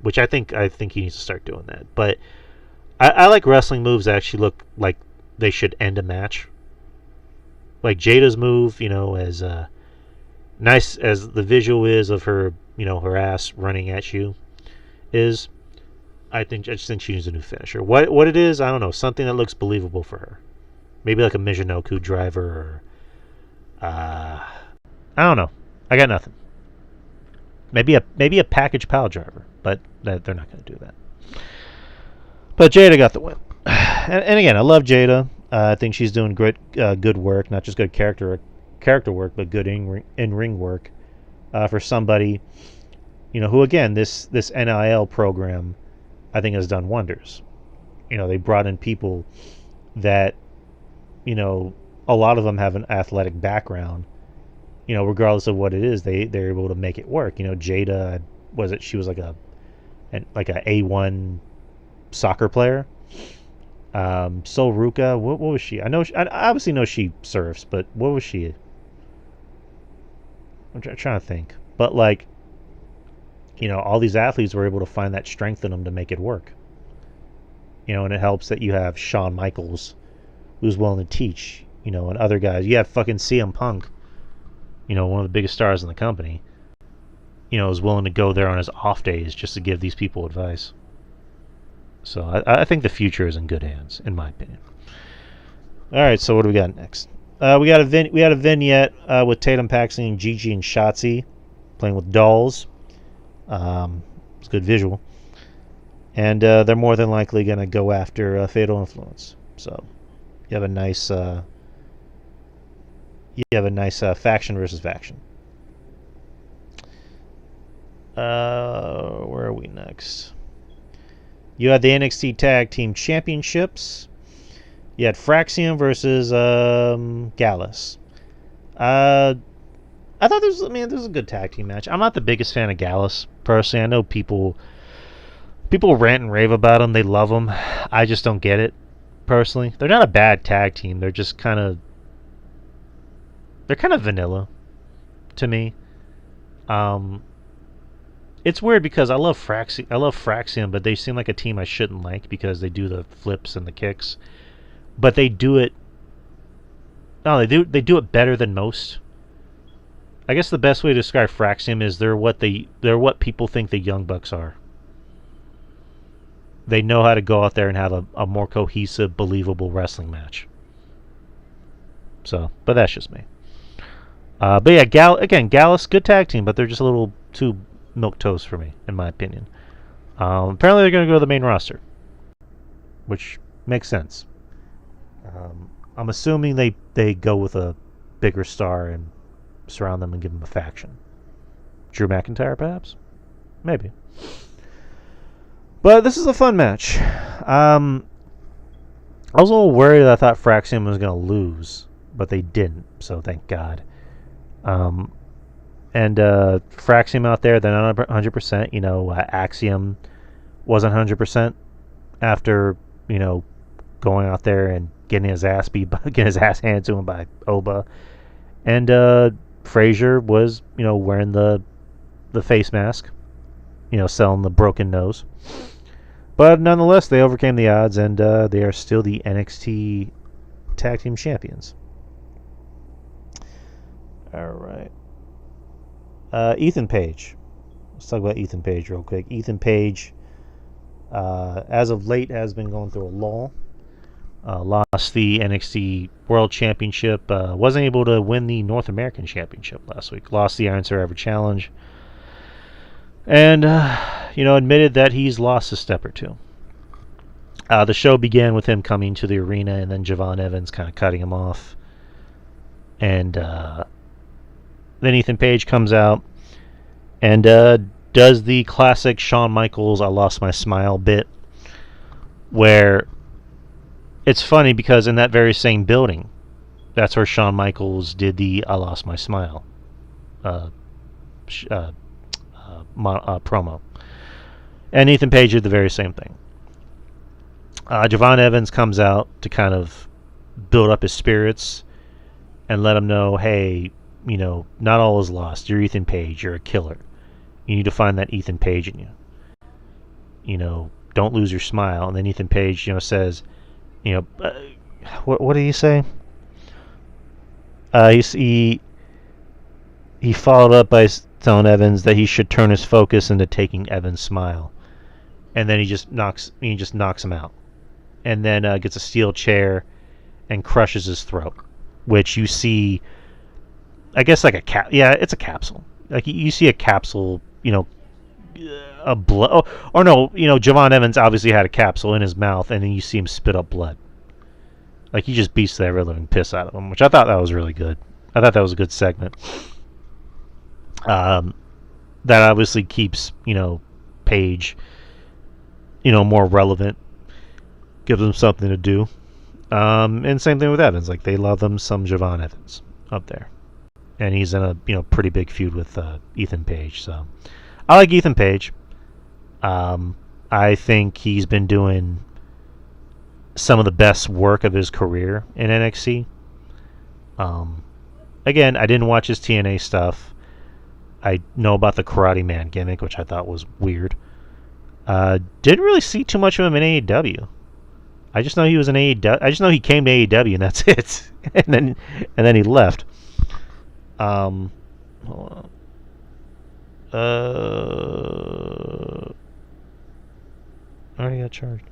Speaker 1: Which I think he needs to start doing that. But I like wrestling moves that actually look like they should end a match. Like Jada's move, you know, as nice as the visual is of her, you know, her ass running at you is, I just think she needs a new finisher. What it is, I don't know. Something that looks believable for her. Maybe like a Michinoku driver, or I don't know. I got nothing. Maybe a package pile driver, but they're not going to do that. But Jada got the win. And again, I love Jada. I think she's doing great, good work, not just good character work, but good in-ring work for somebody, you know, who, again, this NIL program, I think, has done wonders. You know, they brought in people that, you know, a lot of them have an athletic background. You know, regardless of what it is, they're able to make it work. You know, Jada, she was like a A1 soccer player. Sol Ruka, what was she? I obviously know she surfs, but what was she? I'm trying to think. But like, you know, all these athletes were able to find that strength in them to make it work. And it helps that you have Shawn Michaels, who's willing to teach, and other guys. You have fucking CM Punk, one of the biggest stars in the company, is willing to go there on his off days just to give these people advice. So I think the future is in good hands, in my opinion. All right, so what do we got next? We had a vignette with Tatum Paxton, Gigi, and Shotzi playing with dolls. It's a good visual, and they're more than likely going to go after Fatal Influence. So you have a nice faction versus faction. Where are we next? You had the NXT Tag Team Championships. You had Fraxium versus Gallus. I thought this was a good tag team match. I'm not the biggest fan of Gallus personally. I know people rant and rave about him. They love him. I just don't get it personally. They're not a bad tag team. They're just kind of vanilla to me. It's weird because I love Fraxium, but they seem like a team I shouldn't like because they do the flips and the kicks. But they do it. No, they do it better than most. I guess the best way to describe Fraxium is they're what people think the Young Bucks are. They know how to go out there and have a more cohesive, believable wrestling match. So, but that's just me. But yeah, Gallus, good tag team, but they're just a little too milquetoast for me, in my opinion. Apparently they're going to go to the main roster, which makes sense. I'm assuming they go with a bigger star and surround them and give them a faction. Drew McIntyre, perhaps? Maybe. But this is a fun match. I was a little worried. I thought Fraxium was going to lose, but they didn't, so thank God. And Fraxium out there, they're not 100%. Axiom wasn't 100% after, going out there and getting his ass handed to him by Oba. And Frazier was, wearing the face mask, selling the broken nose. But nonetheless, they overcame the odds, and they are still the NXT Tag Team Champions. All right. Ethan Page. Let's talk about Ethan Page real quick. Ethan Page, as of late, has been going through a lull. Lost the NXT World Championship. Wasn't able to win the North American Championship last week. Lost the Iron Survivor Challenge. And, admitted that he's lost a step or two. The show began with him coming to the arena and then Javon Evans kind of cutting him off. And then Ethan Page comes out and does the classic Shawn Michaels I lost my smile bit, where it's funny because in that very same building, that's where Shawn Michaels did the I lost my smile promo. And Ethan Page did the very same thing. Javon Evans comes out to kind of build up his spirits and let him know, hey, not all is lost. You're Ethan Page. You're a killer. You need to find that Ethan Page in you. Don't lose your smile. And then Ethan Page, says, what did he say? He followed up by telling Evans that he should turn his focus into taking Evans' smile, and then he just knocks him out, and then gets a steel chair and crushes his throat, which you see, I guess like it's a capsule. Like you see a capsule, a blood. Or no, Javon Evans obviously had a capsule in his mouth, and then you see him spit up blood. Like he just beats the ever living piss out of him, which I thought that was really good. I thought that was a good segment. That obviously keeps Page more relevant, gives him something to do. And same thing with Evans. Like they love them some Javon Evans up there, and he's in a pretty big feud with Ethan Page. So I like Ethan Page. I think he's been doing some of the best work of his career in NXT. Again, I didn't watch his TNA stuff. I know about the Karate Man gimmick, which I thought was weird. Didn't really see too much of him in AEW. I just know he was an AEW. I just know he came to AEW and that's it. and then he left. Hold on. I already got charged.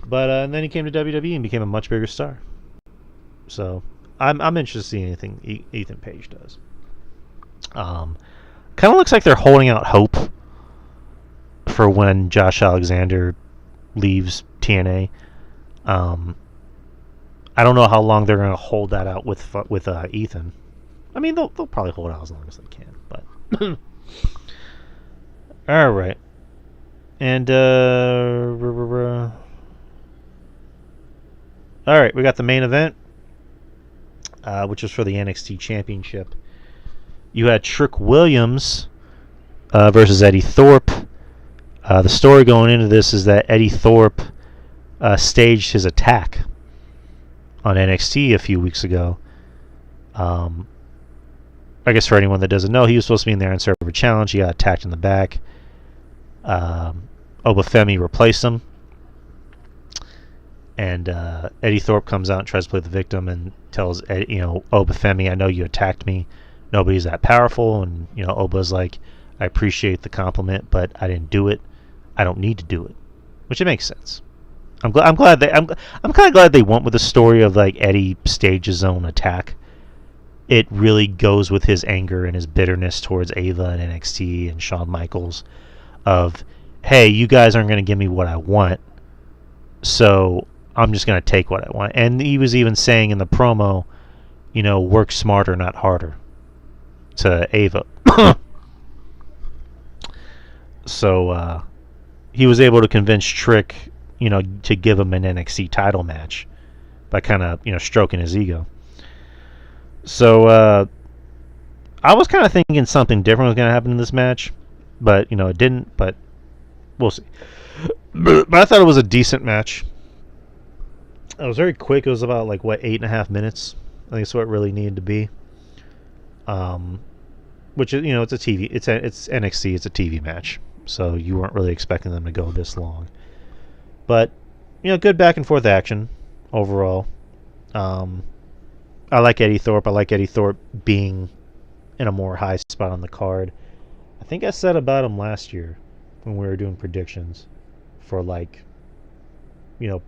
Speaker 1: But and then he came to WWE and became a much bigger star. So I'm interested to see anything Ethan Page does. Kind of looks like they're holding out hope for when Josh Alexander leaves TNA. I don't know how long they're going to hold that out with Ethan. I mean, they'll probably hold out as long as they can. But all right, and all right, we got the main event, which is for the NXT Championship. You had Trick Williams versus Eddie Thorpe. The story going into this is that Eddie Thorpe staged his attack on NXT a few weeks ago. I guess for anyone that doesn't know, he was supposed to be in there and serve a challenge. He got attacked in the back. Obafemi replaced him. And Eddie Thorpe comes out and tries to play the victim and tells Obafemi, I know you attacked me. Nobody's that powerful. And Oba's like, I appreciate the compliment, but I didn't do it. I don't need to do it, which it makes sense. I'm kind of glad they went with the story of like Eddie staged his own attack. It really goes with his anger and his bitterness towards Ava and NXT and Shawn Michaels of, hey, you guys aren't going to give me what I want, so I'm just going to take what I want. And he was even saying in the promo, work smarter, not harder, to Ava. So he was able to convince Trick, to give him an NXT title match by kind of, stroking his ego. So I was kind of thinking something different was going to happen in this match, but it didn't. But we'll see. But I thought it was a decent match. It was very quick. It was about 8.5 minutes. I think it's what it really needed to be. Which is it's a TV. It's NXT. It's a TV match, so you weren't really expecting them to go this long. But good back and forth action overall. I like Eddie Thorpe. I like Eddie Thorpe being in a more high spot on the card. I think I said about him last year when we were doing predictions for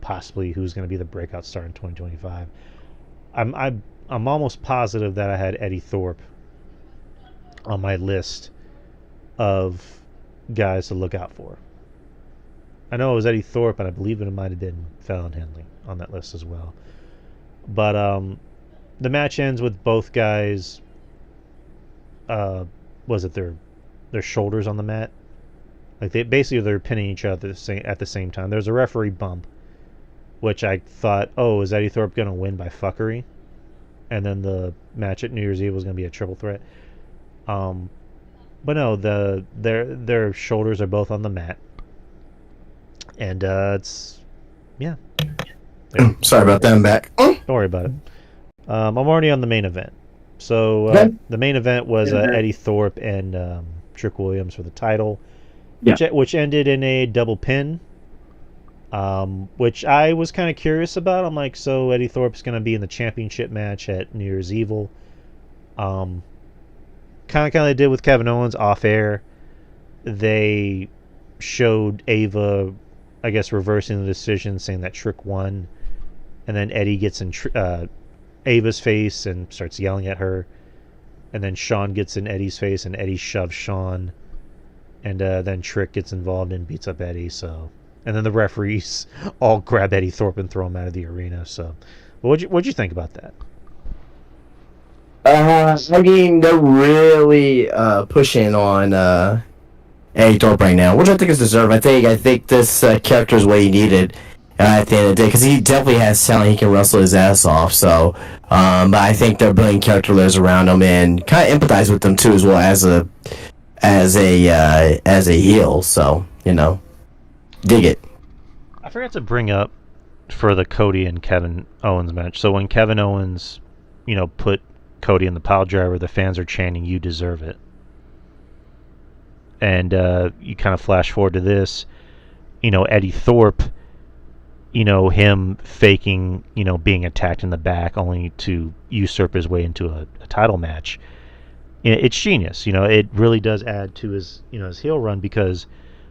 Speaker 1: possibly who's going to be the breakout star in 2025. I'm almost positive that I had Eddie Thorpe on my list of guys to look out for. I know it was Eddie Thorpe, and I believe it might have been Fallon Henley on that list as well. But the match ends with both guys. Was it their shoulders on the mat? Like they're pinning each other at the same time. There's a referee bump, which I thought, is Eddie Thorpe going to win by fuckery? And then the match at New Year's Eve was going to be a triple threat. But no, their shoulders are both on the mat, and yeah.
Speaker 2: Sorry about that. I'm back.
Speaker 1: Don't worry about it. I'm already on the main event. So the main event was Eddie Thorpe and Trick Williams for the title, which ended in a double pin, which I was kind of curious about. I'm like, so Eddie Thorpe's going to be in the championship match at New Year's Evil. Kind of they did with Kevin Owens off air. They showed Ava, I guess, reversing the decision, saying that Trick won, and then Eddie gets in Ava's face and starts yelling at her, and then Shawn gets in Eddie's face and Eddie shoves Shawn, and then Trick gets involved and beats up Eddie. So, and then the referees all grab Eddie Thorpe and throw him out of the arena. So, what'd you think about that?
Speaker 2: I mean, they're really pushing on Eddie Thorpe right now, which I think is deserved. I think this character is what he needed at the end of the day, because he definitely has talent. He can wrestle his ass off. So, but I think they're building character layers around him and kind of empathize with them too, as well as a heel. So dig it.
Speaker 1: I forgot to bring up for the Cody and Kevin Owens match. So when Kevin Owens, put Cody in the pile driver, the fans are chanting, "You deserve it." And you kind of flash forward to this, Eddie Thorpe him faking, being attacked in the back only to usurp his way into a title match. It's genius. It really does add to his, his heel run, because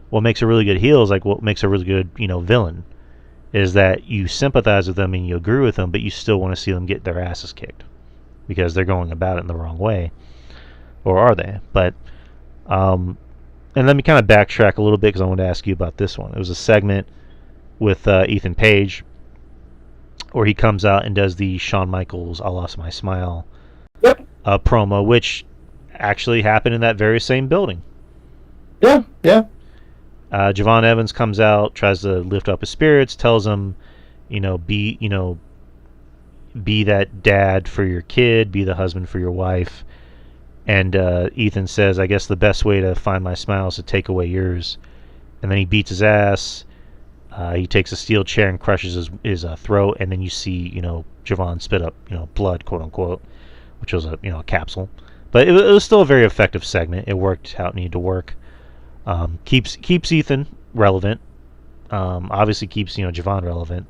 Speaker 1: what makes a really good heel is like what makes a really good, villain, is that you sympathize with them and you agree with them, but you still want to see them get their asses kicked because they're going about it in the wrong way, or are they? But and let me kind of backtrack a little bit because I wanted to ask you about this one. It was a segment with Ethan Page where he comes out and does the Shawn Michaels "I Lost My Smile" promo, which actually happened in that very same building.
Speaker 2: Yeah.
Speaker 1: Javon Evans comes out, tries to lift up his spirits, tells him, be that dad for your kid, be the husband for your wife. And Ethan says, I guess the best way to find my smile is to take away yours. And then he beats his ass. He takes a steel chair and crushes his throat, and then you see, Javon spit up, blood, quote unquote, which was a capsule. But it was still a very effective segment. It worked how it needed to work. Keeps Ethan relevant. Obviously keeps Javon relevant.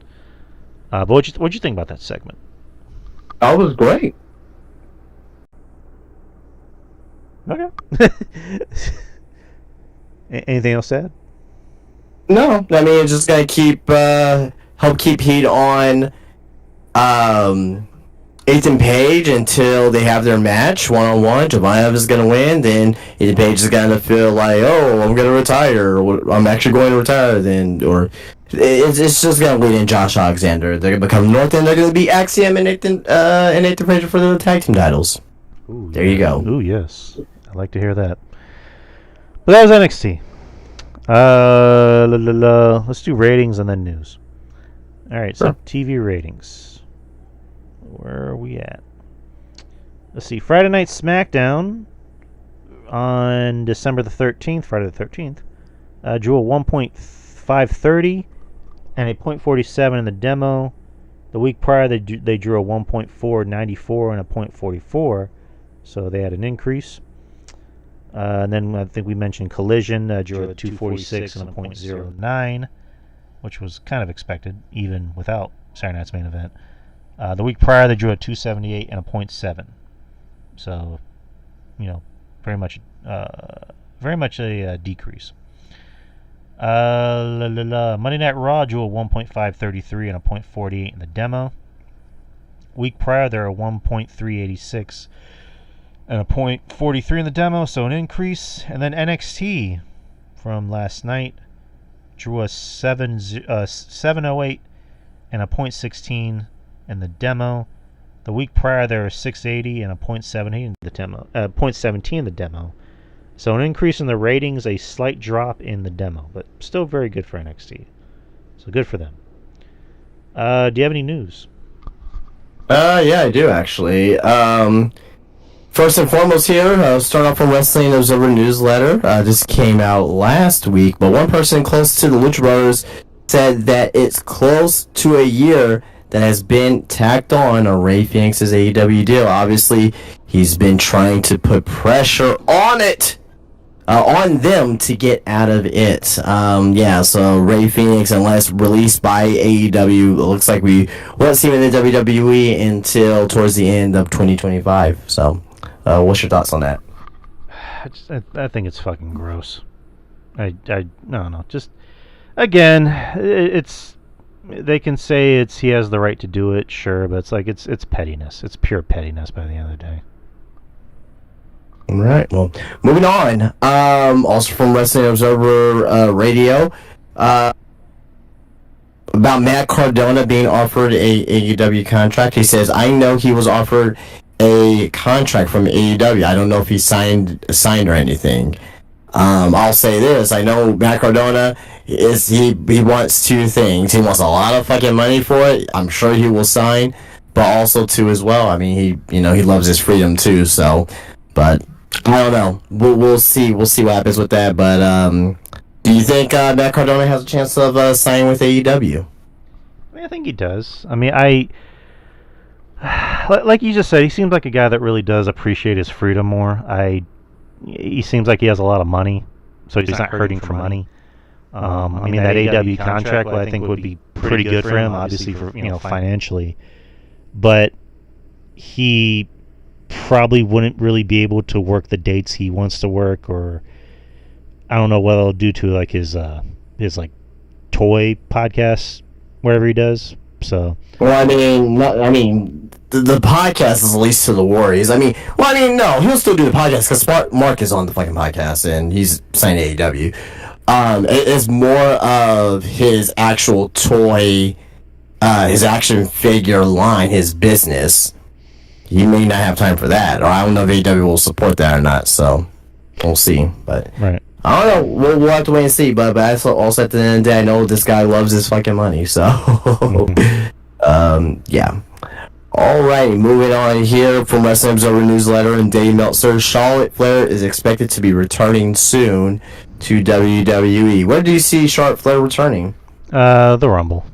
Speaker 1: But what'd you think about that segment?
Speaker 2: That was great.
Speaker 1: Okay. Anything else to add?
Speaker 2: No, I mean, it's just gonna help keep heat on Ethan Page until they have their match one-on-one. Javon Evans is gonna win, then Ethan Page is gonna feel like, oh, I'm gonna retire, or I'm actually going to retire then, or it's just gonna lead in Josh Alexander. They're gonna become North, and they're gonna be Axiom and Nathan Frazier for the tag team titles.
Speaker 1: Ooh,
Speaker 2: there you go.
Speaker 1: Ooh, yes, I like to hear that. But that was NXT. Let's do ratings and then news. All right, so TV ratings. Where are we at? Let's see. Friday Night SmackDown on December the 13th, Friday the 13th, drew a 1.530 and a 0.47 in the demo. The week prior, they drew a 1.494 and a 0.44, so they had an increase. And then I think we mentioned Collision drew a 246 and a 0.09, which was kind of expected, even without Saturday Night's Main Event. The week prior, they drew a 278 and a 0.7. So, very much a decrease. Monday Night Raw drew a 1.533 and a 0.48 in the demo. Week prior, they're a 1.386 and a 0.43 in the demo, so an increase. And then NXT from last night drew a 708 and a 0.16 in the demo. The week prior, there were 680 and a 0.78 in the demo, 0.17 in the demo. So an increase in the ratings, a slight drop in the demo, but still very good for NXT. So good for them. Do you have any news?
Speaker 2: Yeah, I do actually. First and foremost here, start off from Wrestling Observer newsletter. This came out last week, but one person close to the Lucha Brothers said that it's close to a year that has been tacked on Rey Fénix's AEW deal. Obviously, he's been trying to put pressure on them to get out of it. So Rey Fénix, unless released by AEW, it looks like we won't see him in the WWE until towards the end of 2025. So, what's your thoughts on that?
Speaker 1: I think it's fucking gross. No. Just, again, it's... They can say he has the right to do it, sure, but it's like it's pettiness. It's pure pettiness by the end of the day.
Speaker 2: All right. Well, moving on. Also from Wrestling Observer Radio, about Matt Cardona being offered a AEW contract. He says, "I know he was offered a contract from AEW. I don't know if he signed or anything." I'll say this. I know Matt Cardona he wants two things. He wants a lot of fucking money for it. I'm sure he will sign, but also too as well. I mean, he loves his freedom too. So, but I don't know. We'll see. We'll see what happens with that. But do you think Matt Cardona has a chance of signing with AEW?
Speaker 1: I think he does. I mean, like you just said, he seems like a guy that really does appreciate his freedom more. He seems like he has a lot of money, so he's not hurting for money. I mean, that AEW contract, I think, would be pretty good for him, obviously for financially, but he probably wouldn't really be able to work the dates he wants to work, or I don't know what it'll do to like his like toy podcast wherever he does. So
Speaker 2: well, the podcast is at least to the Warriors. No, he'll still do the podcast because Mark is on the fucking podcast and he's signed to AEW. It's more of his actual toy, his action figure line, his business. He may not have time for that, or I don't know if AEW will support that or not. So we'll see. But
Speaker 1: right.
Speaker 2: I don't know. We'll have to wait and see. But also at the end of the day, I know this guy loves his fucking money. So yeah. Alright, moving on here from Wrestling Observer Newsletter and Dave Meltzer. Charlotte Flair is expected to be returning soon to WWE. Where do you see Charlotte Flair returning?
Speaker 1: The Rumble.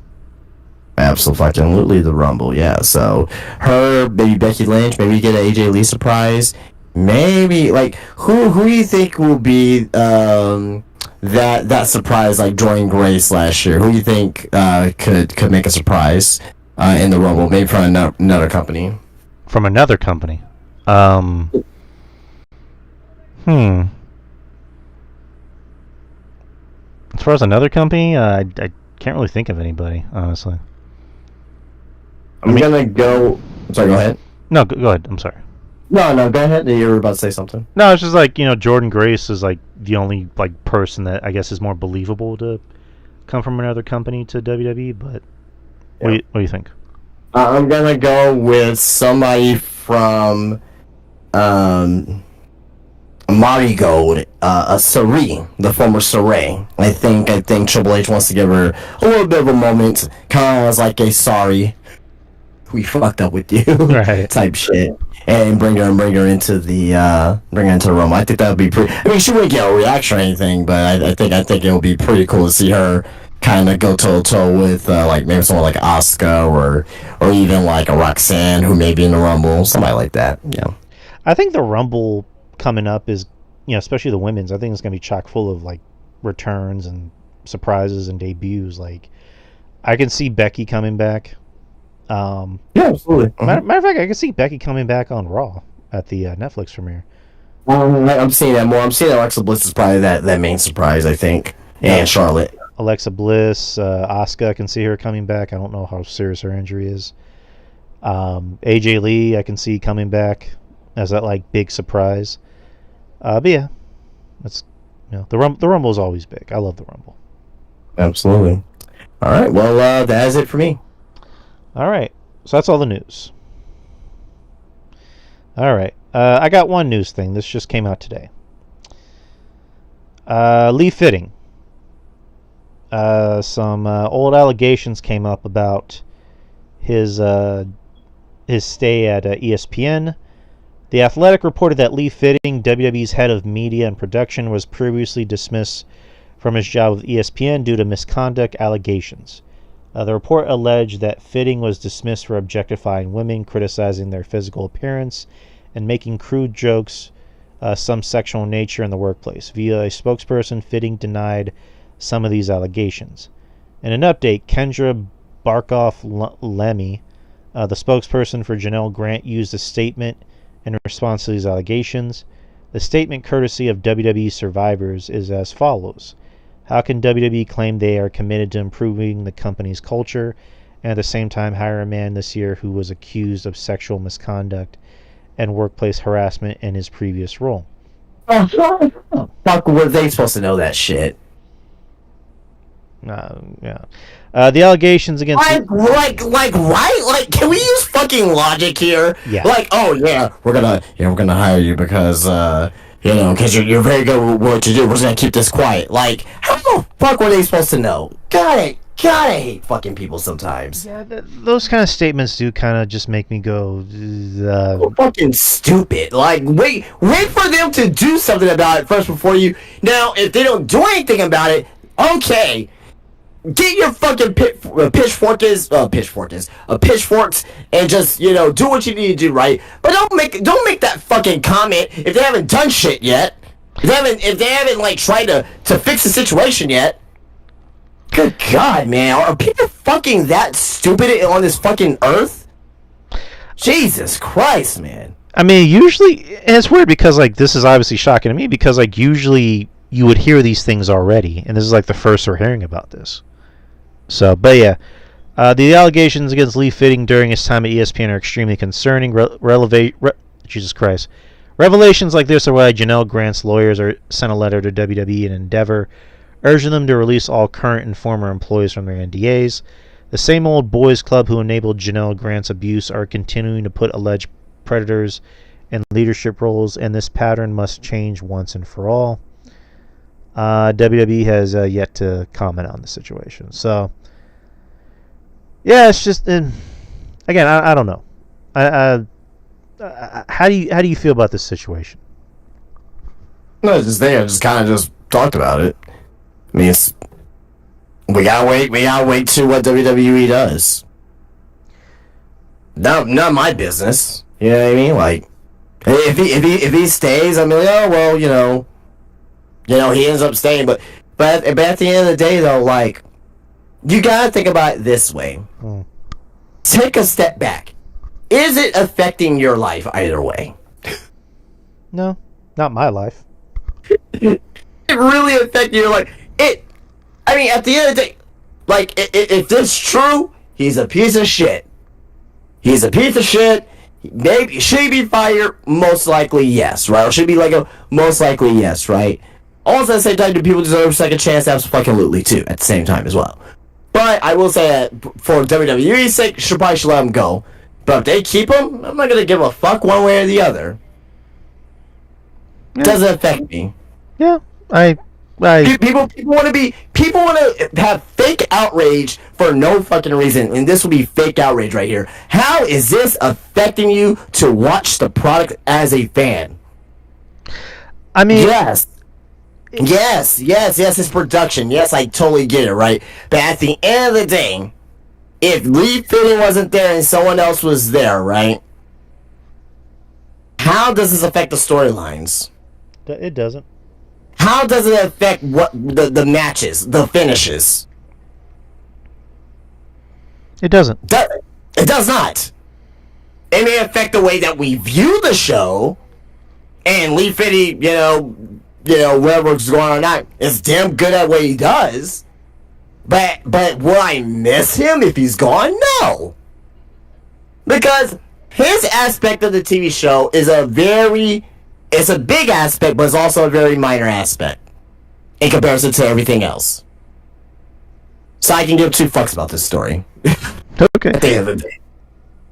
Speaker 2: Absolutely the Rumble, yeah. So her, maybe Becky Lynch, maybe get an AJ Lee surprise. Maybe like who do you think will be that surprise like Jordan Grace last year? Who do you think could make a surprise in the Rumble? Maybe from another company.
Speaker 1: From another company. As far as another company, I can't really think of anybody, honestly.
Speaker 2: I'm gonna go. Sorry, go ahead.
Speaker 1: No, go ahead. I'm sorry.
Speaker 2: No, go ahead. You were about to say something.
Speaker 1: No, it's just like, Jordan Grace is like the only like person that I guess is more believable to come from another company to WWE. But what do you think?
Speaker 2: I'm gonna go with somebody from Marigold, Saray, the former Saray. I think Triple H wants to give her a little bit of a moment, kind of as like a sorry, we fucked up with you,
Speaker 1: right.
Speaker 2: type shit, and bring her into the Rumble. I think that would be pretty. I mean, she wouldn't get a reaction or anything, but I think it would be pretty cool to see her kind of go toe to toe with like maybe someone like Asuka or even like a Roxanne who may be in the Rumble, somebody like that. Yeah,
Speaker 1: I think the Rumble coming up is, especially the women's, I think it's gonna be chock full of like returns and surprises and debuts. Like I can see Becky coming back.
Speaker 2: Yeah, absolutely.
Speaker 1: Matter of fact, I can see Becky coming back on Raw at the Netflix premiere.
Speaker 2: I'm seeing that more. I'm seeing Alexa Bliss is probably that main surprise, I think, and Charlotte.
Speaker 1: Alexa Bliss, Asuka, I can see her coming back. I don't know how serious her injury is. AJ Lee, I can see coming back as that like big surprise. But yeah, that's the Rumble is always big. I love the Rumble.
Speaker 2: Absolutely. All right, well, that is it for me.
Speaker 1: All right, so that's all the news. All right, I got one news thing. This just came out today. Lee Fitting. Some old allegations came up about his stay at ESPN. The Athletic reported that Lee Fitting, WWE's head of media and production, was previously dismissed from his job with ESPN due to misconduct allegations. The report alleged that Fitting was dismissed for objectifying women, criticizing their physical appearance, and making crude jokes, some sexual nature in the workplace. Via a spokesperson, Fitting denied some of these allegations. In an update, Kendra Barkoff-Lemmy, the spokesperson for Janelle Grant, used a statement in response to these allegations. The statement, courtesy of WWE Survivors, is as follows. How can WWE claim they are committed to improving the company's culture and at the same time hire a man this year who was accused of sexual misconduct and workplace harassment in his previous role?
Speaker 2: Fuck, were they supposed to know that shit?
Speaker 1: Yeah. The allegations against
Speaker 2: right? Like, can we use fucking logic here?
Speaker 1: Yeah.
Speaker 2: Like, oh yeah, we're gonna hire you because because you're very good with what you do. We're just gonna keep this quiet. Like, how the fuck were they supposed to know? Gotta hate fucking people sometimes.
Speaker 1: Yeah, those kind of statements do kind of just make me go,
Speaker 2: fucking stupid. Like, wait for them to do something about it first before you. Now, if they don't do anything about it, okay. Get your fucking pitchforks and just do what you need to do, right? But don't make that fucking comment if they haven't done shit yet. If they haven't like tried to fix the situation yet. Good God, man, are people fucking that stupid on this fucking earth? Jesus Christ, man.
Speaker 1: I mean, usually, and it's weird because like this is obviously shocking to me because like usually you would hear these things already, and this is like the first we're hearing about this. So, but yeah, the allegations against Lee Fitting during his time at ESPN are extremely concerning. Jesus Christ. Revelations like this are why Janelle Grant's lawyers sent a letter to WWE and Endeavor, urging them to release all current and former employees from their NDAs. The same old boys club who enabled Janelle Grant's abuse are continuing to put alleged predators in leadership roles, and this pattern must change once and for all. WWE has yet to comment on the situation. So, yeah, it's just again, I don't know. How do you feel about this situation?
Speaker 2: No, it's just there. Just kind of just talked about it. I mean, we gotta wait. We gotta wait to what WWE does. Not my business. You know what I mean? Like, if he stays, I'm like, oh well, you know, he ends up staying. But at the end of the day, though, like, you gotta think about it this way. Take a step back. Is it affecting your life either way?
Speaker 1: No, not my life.
Speaker 2: It really affects your life. I mean, at the end of the day, like, if this is true, he's a piece of shit. He's a piece of shit. Maybe should he be fired? Most likely, yes, right? Or should he be like a most likely, yes, right? Also, at the same time, do people deserve a second chance? Absolutely, too. At the same time, as well. But I will say that for WWE's sake, probably should let him go. But if they keep him, I'm not gonna give a fuck one way or the other. Yeah. Doesn't affect me.
Speaker 1: Yeah,
Speaker 2: people want to have fake outrage for no fucking reason, and this will be fake outrage right here. How is this affecting you to watch the product as a fan?
Speaker 1: I mean,
Speaker 2: yes, it's production. Yes, I totally get it, right? But at the end of the day, if Lee Fitting wasn't there and someone else was there, right? How does this affect the storylines?
Speaker 1: It doesn't.
Speaker 2: How does it affect what the matches, the finishes?
Speaker 1: It doesn't.
Speaker 2: It does not. It may affect the way that we view the show, and Lee Fitting, whatever's going on now, is damn good at what he does. But will I miss him if he's gone? No. Because his aspect of the TV show is it's a big aspect, but it's also a very minor aspect in comparison to everything else. So I can give two fucks about this story.
Speaker 1: Okay.
Speaker 2: At the end of the day.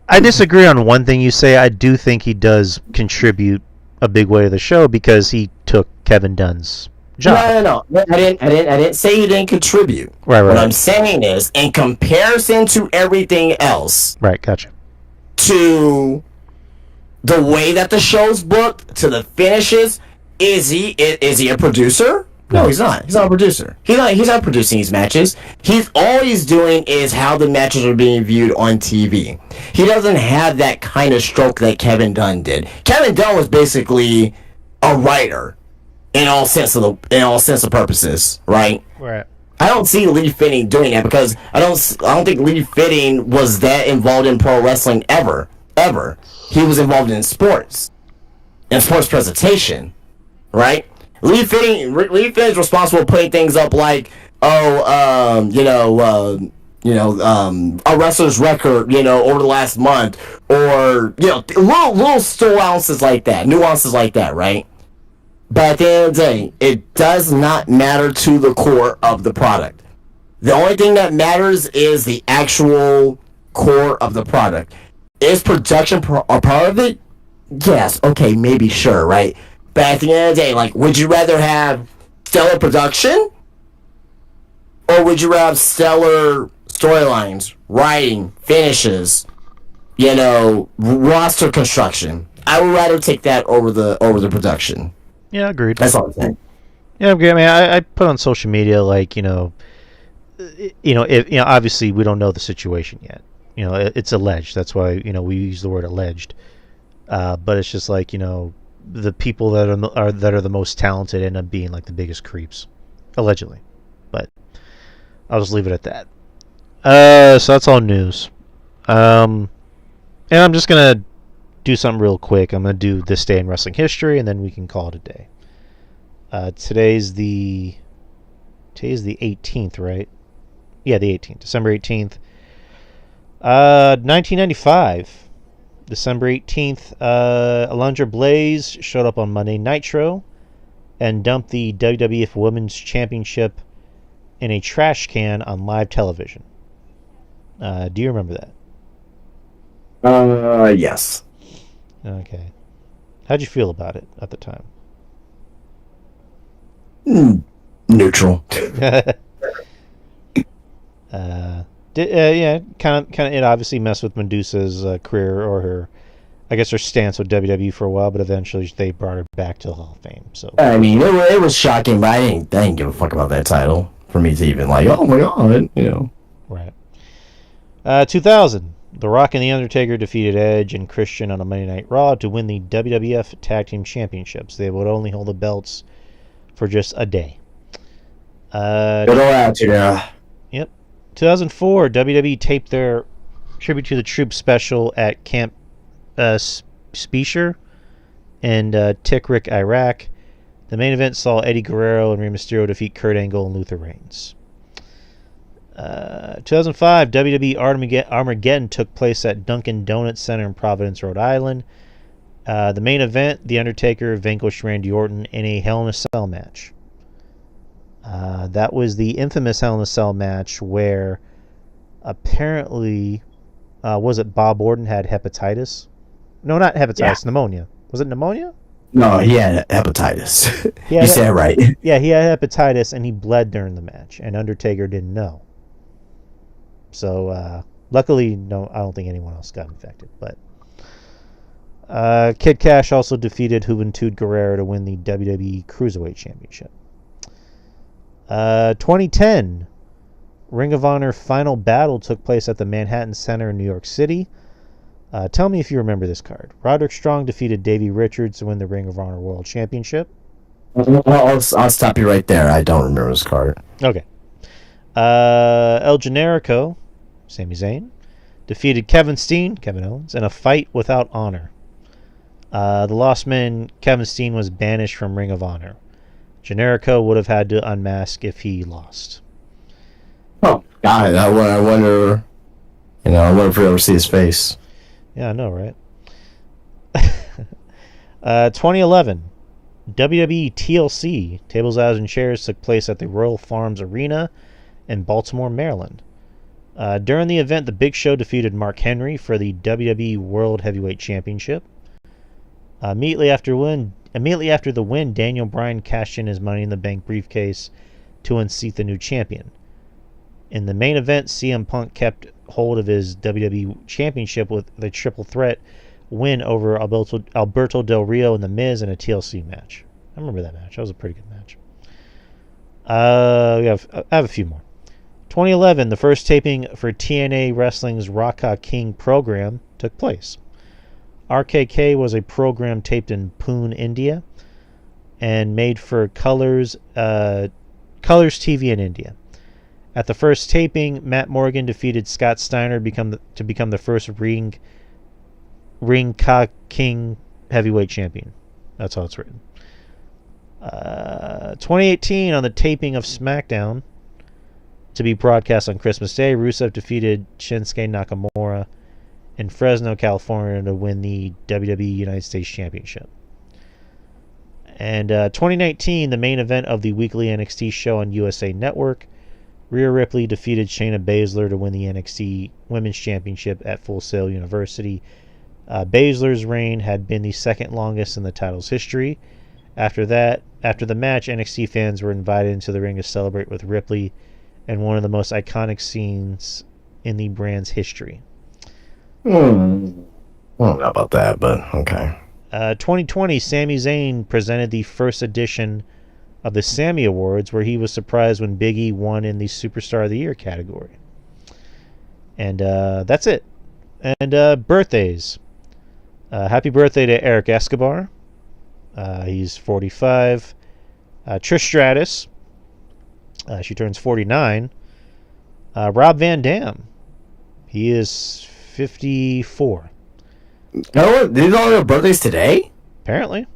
Speaker 1: I disagree on one thing you say. I do think he does contribute a big way to the show because he took Kevin Dunn's job.
Speaker 2: No. I didn't say he didn't contribute.
Speaker 1: Right.
Speaker 2: What I'm saying is, in comparison to everything else.
Speaker 1: Right, gotcha.
Speaker 2: To the way that the show's booked, to the finishes, is he a producer? No, he's not. He's not a producer. He's not producing these matches. All he's doing is how the matches are being viewed on TV. He doesn't have that kind of stroke that Kevin Dunn did. Kevin Dunn was basically a writer in all sense of purposes, right?
Speaker 1: Right.
Speaker 2: I don't see Lee Fitting doing that because I don't think Lee Fitting was that involved in pro wrestling ever. He was involved in sports presentation, right? Lee Fitting's responsible for putting things up like, a wrestler's record, over the last month, or little nuances like that, right? But at the end of the day, it does not matter to the core of the product. The only thing that matters is the actual core of the product. Is production a part of it? Yes. Okay. Maybe. Sure. Right. But at the end of the day, like, would you rather have stellar production, or would you rather have stellar storylines, writing, finishes, roster construction? I would rather take that over the production.
Speaker 1: Yeah, agreed.
Speaker 2: That's all I'm saying.
Speaker 1: Yeah, I mean, I put on social media like obviously we don't know the situation yet. It's alleged. That's why we use the word alleged. But it's just like the people that are the most talented end up being like the biggest creeps, allegedly. But I'll just leave it at that. So that's all news. And I'm just gonna do something real quick. I'm gonna do this day in wrestling history, and then we can call it a day. Today's the 18th, right? Yeah, the 18th, December 18th. 1995, December 18th. Alundra Blaze showed up on Monday Nitro and dumped the WWF Women's Championship in a trash can on live television. Do you remember that?
Speaker 2: Yes.
Speaker 1: Okay. How'd you feel about it at the time?
Speaker 2: Neutral.
Speaker 1: Yeah, kind of. It obviously messed with Medusa's career, or her stance with WWE for a while, but eventually they brought her back to the Hall of Fame. So
Speaker 2: I mean, it was shocking, but I didn't give a fuck about that title for me to even like, oh my god, you know.
Speaker 1: Right. 2000, The Rock and The Undertaker defeated Edge and Christian on a Monday Night Raw to win the WWF Tag Team Championships. They would only hold the belts for just a day.
Speaker 2: Good old attitude, yeah.
Speaker 1: Yep. 2004, WWE taped their Tribute to the Troops special at Camp Specher in Tikrit, Iraq. The main event saw Eddie Guerrero and Rey Mysterio defeat Kurt Angle and Luther Reigns. 2005, WWE Armageddon took place at Dunkin' Donuts Center in Providence, Rhode Island. The main event, The Undertaker vanquished Randy Orton in a Hell in a Cell match. That was the infamous Hell in a Cell match where apparently, was it Bob Orton had hepatitis? No, not hepatitis, pneumonia. Was it pneumonia?
Speaker 2: No, he had hepatitis. You said it right.
Speaker 1: Yeah, he had hepatitis and he bled during the match, and Undertaker didn't know. So, luckily, no, I don't think anyone else got infected. But Kid Cash also defeated Juventud Guerrero to win the WWE Cruiserweight Championship. 2010, Ring of Honor Final Battle took place at the Manhattan Center in New York City. Tell me if you remember this card. Roderick Strong defeated Davey Richards to win the Ring of Honor World Championship.
Speaker 2: I'll stop you right there. I don't remember this card.
Speaker 1: Okay. El Generico, Sami Zayn, defeated Kevin Owens, in a fight without honor. The Lost Man, Kevin Steen, was banished from Ring of Honor. Generico would have had to unmask if he lost.
Speaker 2: Oh, God, I wonder, I wonder if we ever see his face.
Speaker 1: Yeah, I know, right? 2011, WWE TLC, Tables, Ladders, and Chairs, took place at the Royal Farms Arena in Baltimore, Maryland. During the event, The Big Show defeated Mark Henry for the WWE World Heavyweight Championship. Immediately after the win, Daniel Bryan cashed in his Money in the Bank briefcase to unseat the new champion. In the main event, CM Punk kept hold of his WWE Championship with the triple threat win over Alberto Del Rio and The Miz in a TLC match. I remember that match. That was a pretty good match. I have a few more. 2011, the first taping for TNA Wrestling's Raka King program took place. RKK was a program taped in Pune, India, and made for Colors TV in India. At the first taping, Matt Morgan defeated Scott Steiner to become the first Ring Ka King heavyweight champion. That's how it's written. 2018, on the taping of SmackDown to be broadcast on Christmas Day, Rusev defeated Shinsuke Nakamura in Fresno, California to win the WWE United States Championship. And 2019, the main event of the weekly NXT show on USA Network, Rhea Ripley defeated Shayna Baszler to win the NXT Women's Championship at Full Sail University. Baszler's reign had been the second longest in the title's history. After the match, NXT fans were invited into the ring to celebrate with Ripley in one of the most iconic scenes in the brand's history.
Speaker 2: I don't know about that, but okay.
Speaker 1: 2020, Sami Zayn presented the first edition of the Sammy Awards, where he was surprised when Big E won in the Superstar of the Year category. And that's it. And birthdays. Happy birthday to Eric Escobar. He's 45. Trish Stratus. She turns 49. Rob Van Dam. He is 54.
Speaker 2: No, these are their birthdays today?
Speaker 1: Apparently.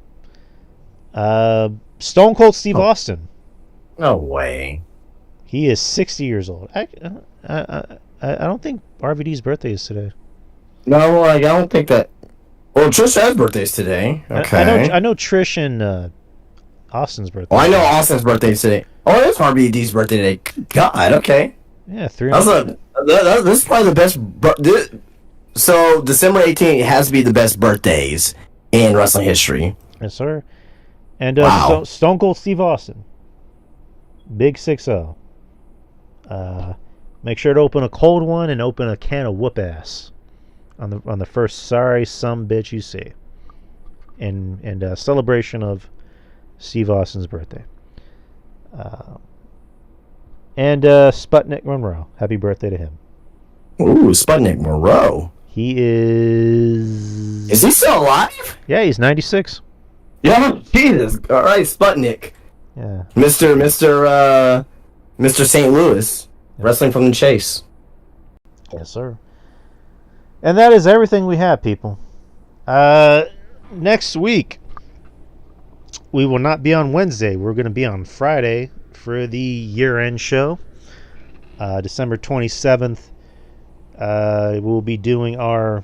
Speaker 1: Stone Cold Steve Austin.
Speaker 2: No way.
Speaker 1: He is 60 years old. I don't think RVD's birthday is today.
Speaker 2: No, I don't think that. Well, Trish has birthdays today. Okay.
Speaker 1: I know Trish and Austin's birthday.
Speaker 2: Well, I know Austin's birthday is today. Oh, it's RBD's birthday today. God, okay.
Speaker 1: Yeah, 3.
Speaker 2: This is probably the best. So December 18th has to be the best birthdays in wrestling history.
Speaker 1: Yes, sir. And
Speaker 2: Wow.
Speaker 1: Stone Cold Steve Austin. Big 6-0. Make sure to open a cold one and open a can of whoop ass on the first sorry some bitch you see. In celebration of Steve Austin's birthday. And Sputnik Monroe. Happy birthday to him.
Speaker 2: Ooh, Sputnik Monroe.
Speaker 1: He is...
Speaker 2: Is he still alive?
Speaker 1: Yeah, he's 96.
Speaker 2: Yeah, Jesus. All right, Sputnik.
Speaker 1: Yeah.
Speaker 2: Mr. St. Louis. Wrestling from the Chase.
Speaker 1: Yes, sir. And that is everything we have, people. Next week, we will not be on Wednesday. We're going to be on Friday for the year-end show. December 27th. We'll be doing our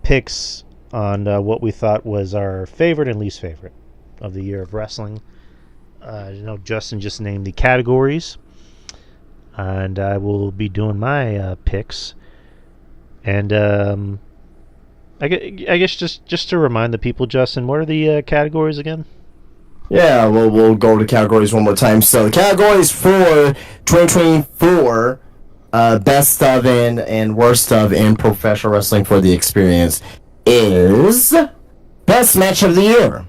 Speaker 1: picks on what we thought was our favorite and least favorite of the year of wrestling. Justin just named the categories, and I will be doing my picks. And I guess just to remind the people, Justin, what are the categories again?
Speaker 2: Yeah, we'll go to categories one more time. So the categories for 2024, best of and worst of in professional wrestling for the experience is best match of the year,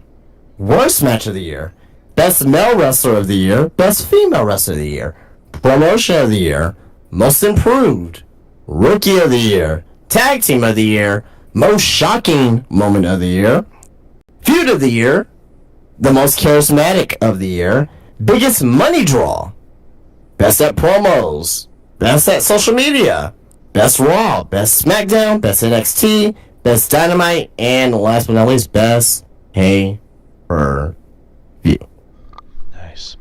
Speaker 2: worst match of the year, best male wrestler of the year, best female wrestler of the year, promotion of the year, most improved, rookie of the year, tag team of the year, most shocking moment of the year, feud of the year, the most charismatic of the year, biggest money draw, best at promos, best at social media, best Raw, best SmackDown, best NXT, best Dynamite, and last but not least, best pay-per-view.
Speaker 1: Nice.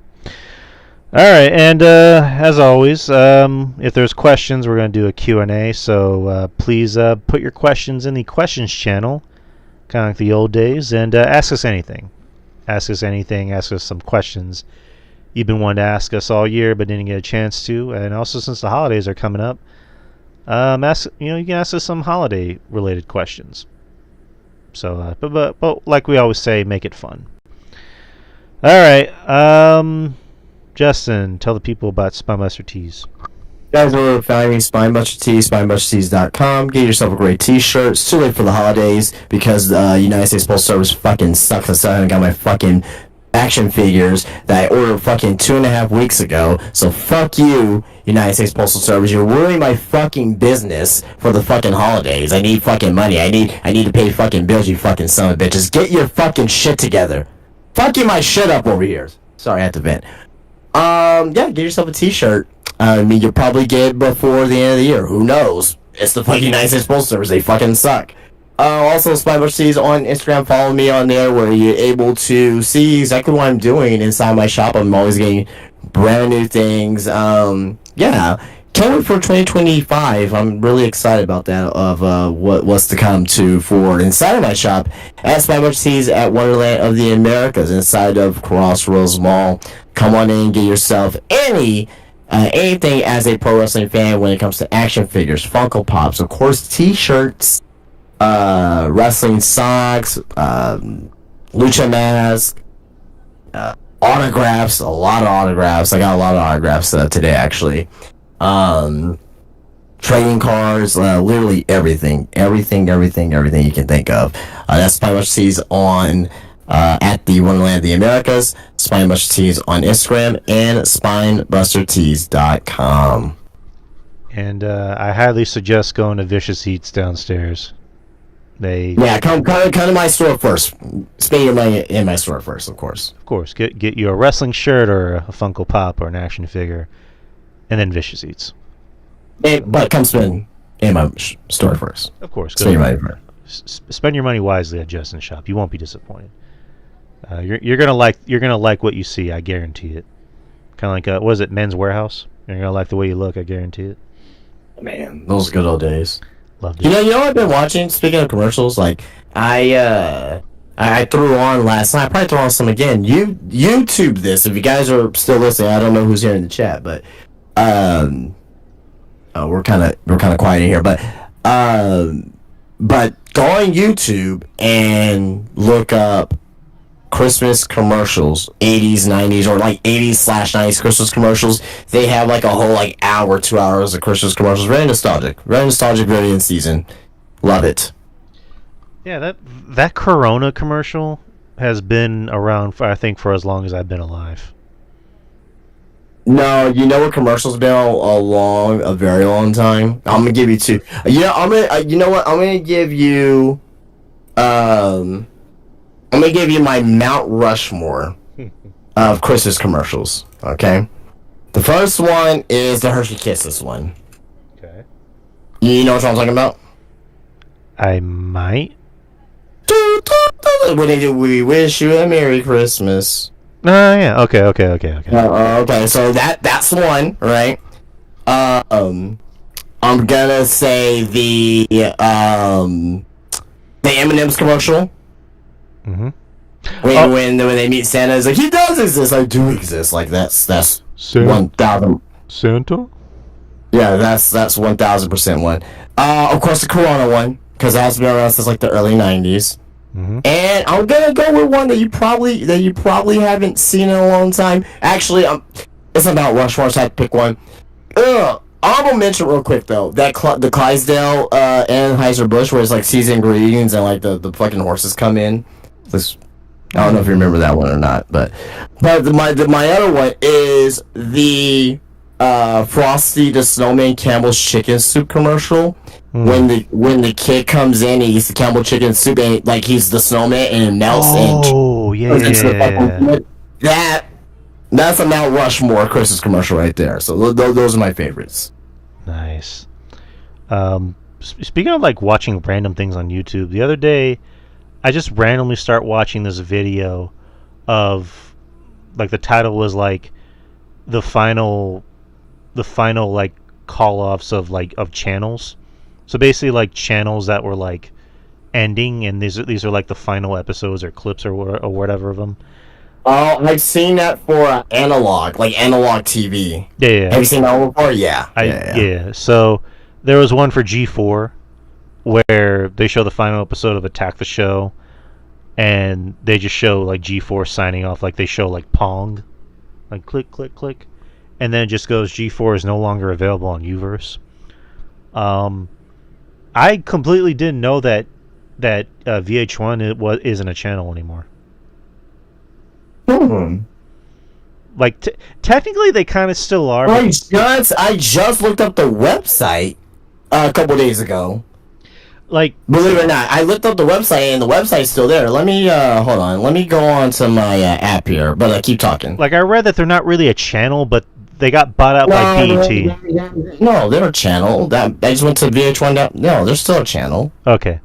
Speaker 1: All right, and as always, if there's questions, we're going to do a Q&A, so please put your questions in the questions channel, kind of like the old days, and ask us anything. Ask us anything, ask us some questions you've been wanting to ask us all year but didn't get a chance to. And also, since the holidays are coming up, you can ask us some holiday related questions. So but like we always say, make it fun. All right, Justin, tell the people about Spinebuster Tees.
Speaker 2: Guys, we're finding Spinebuster Tees, SpinebusterTees.com. Get yourself a great t-shirt. It's too late for the holidays because the United States Postal Service fucking sucks. I still haven't got my fucking action figures that I ordered fucking 2.5 weeks ago. So fuck you, United States Postal Service. You're ruining my fucking business for the fucking holidays. I need fucking money. I need to pay fucking bills, you fucking son of bitches. Get your fucking shit together. Fucking my shit up over here. Sorry, I had to vent. Yeah, get yourself a t-shirt. I mean, you'll probably get it before the end of the year. Who knows? It's the fucking United States Postal Service. They fucking suck. Also, Spinebuster Tees on Instagram. Follow me on there where you're able to see exactly what I'm doing inside my shop. I'm always getting brand new things. Yeah. Can't wait for 2025. I'm really excited about that, of what's to come for inside of my shop at Spinebuster Tees at Wonderland of the Americas inside of Crossroads Mall. Come on in and get yourself anything as a pro wrestling fan when it comes to action figures, Funko Pops, of course, t-shirts, wrestling socks, lucha mask, autographs, a lot of autographs. I got a lot of autographs today, actually. Trading cards, literally everything you can think of. That's Spinebuster Tees on at the Wonderland of the Americas, Spinebuster Tees on Instagram, and SpinebusterTees.com.
Speaker 1: And I highly suggest going to Vicious Heats downstairs.
Speaker 2: Come to my store first. Spend your money in my store first, of course.
Speaker 1: Of course, get you a wrestling shirt or a Funko Pop or an action figure and then Vicious Eats.
Speaker 2: But come spend in my store first.
Speaker 1: Of course,
Speaker 2: Spend your money first.
Speaker 1: Spend your money wisely at Justin Shop. You won't be disappointed. You're gonna like what you see. I guarantee it. Kind of like what is it, Men's Warehouse? You're gonna like the way you look. I guarantee it.
Speaker 2: Man, those good old days.
Speaker 1: Loved it.
Speaker 2: You know what I've been watching? Speaking of commercials, like I threw on last night. I probably throw on some again. YouTube this. If you guys are still listening, I don't know who's here in the chat, but we're kind of quiet in here. But go on YouTube and look up Christmas commercials, 80s, 90s, or like 80s/90s Christmas commercials. They have like a whole like hour, 2 hours of Christmas commercials. Very nostalgic, very in season. Love it.
Speaker 1: Yeah, that Corona commercial has been around for, I think, for as long as I've been alive.
Speaker 2: No, you know what commercials been a very long time. I'm gonna give you two. You know what? I'm gonna give you my Mount Rushmore of Christmas commercials. Okay, the first one is the Hershey Kisses one.
Speaker 1: Okay.
Speaker 2: You know what I'm talking about?
Speaker 1: I might.
Speaker 2: When they do, we wish you a Merry Christmas.
Speaker 1: Yeah. Okay.
Speaker 2: Okay, so that's one, right? I'm gonna say the M&M's commercial.
Speaker 1: Mm-hmm.
Speaker 2: When they meet Santa, it's like, he does exist. I do exist. Like that's
Speaker 1: Santa?
Speaker 2: 1,000.
Speaker 1: Santa?
Speaker 2: Yeah, that's 1,000% one. Of course, the Corona one, because that's been around since like the early 90s.
Speaker 1: Mm-hmm.
Speaker 2: And I'm gonna go with one that you probably haven't seen in a long time. Actually, it's about Rushmore, so I had to pick one. Honorable mention real quick though. The Clydesdale Anheuser-Busch, where it's like seasoned ingredients and like the fucking horses come in. I don't know if you remember that one or not, but my other one is the Frosty the Snowman Campbell's chicken soup commercial. When the kid comes in, he eats the Campbell chicken soup and like he's the snowman and it melts. That's a Mount Rushmore Christmas commercial right there. So those are my favorites.
Speaker 1: Nice. Speaking of like watching random things on YouTube, the other day I just randomly start watching this video of like the title was like the final like call-offs of channels. So basically like channels that were like ending, and these are like the final episodes or clips or whatever of them.
Speaker 2: Oh, I've seen that for analog TV.
Speaker 1: Yeah.
Speaker 2: Have you seen that one before? Yeah.
Speaker 1: Yeah. So there was one for G4 where they show the final episode of Attack the Show, and they just show like G4 signing off, like they show like Pong, like click, click, click, and then it just goes G4 is no longer available on Uverse. I completely didn't know that VH1 isn't a channel anymore. Like technically they kind of still are.
Speaker 2: I just looked up the website a couple days ago.
Speaker 1: Like,
Speaker 2: believe it or not, I looked up the website and the website's still there. Let me hold on. Let me go on to my app here, but keep talking.
Speaker 1: Like I read that they're not really a channel, but they got bought out by BET.
Speaker 2: No, they're a channel. I just went to VH1. No, they're still a channel.
Speaker 1: Okay.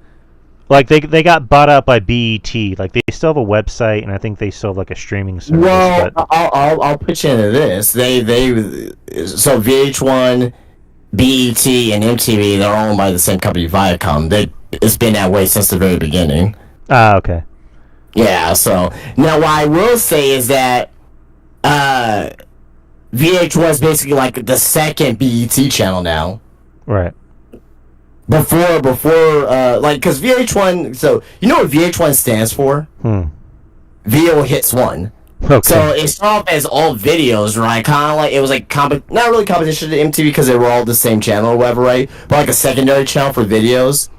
Speaker 1: Like they got bought out by BET. Like they still have a website, and I think they still have like a streaming service.
Speaker 2: Well,
Speaker 1: but...
Speaker 2: I'll pitch into this. So VH1, BET, and MTV, they're owned by the same company, Viacom. It's been that way since the very beginning.
Speaker 1: Ah, okay.
Speaker 2: Yeah. So now, what I will say is that VH1 is basically like the second BET channel now.
Speaker 1: Right.
Speaker 2: Before, because VH1, so, you know what VH1 stands for? Video Hits 1.
Speaker 1: Okay.
Speaker 2: So, it started off as all videos, right? Kind of like, it was like, not really competition to MTV because they were all the same channel or whatever, right? But like a secondary channel for videos.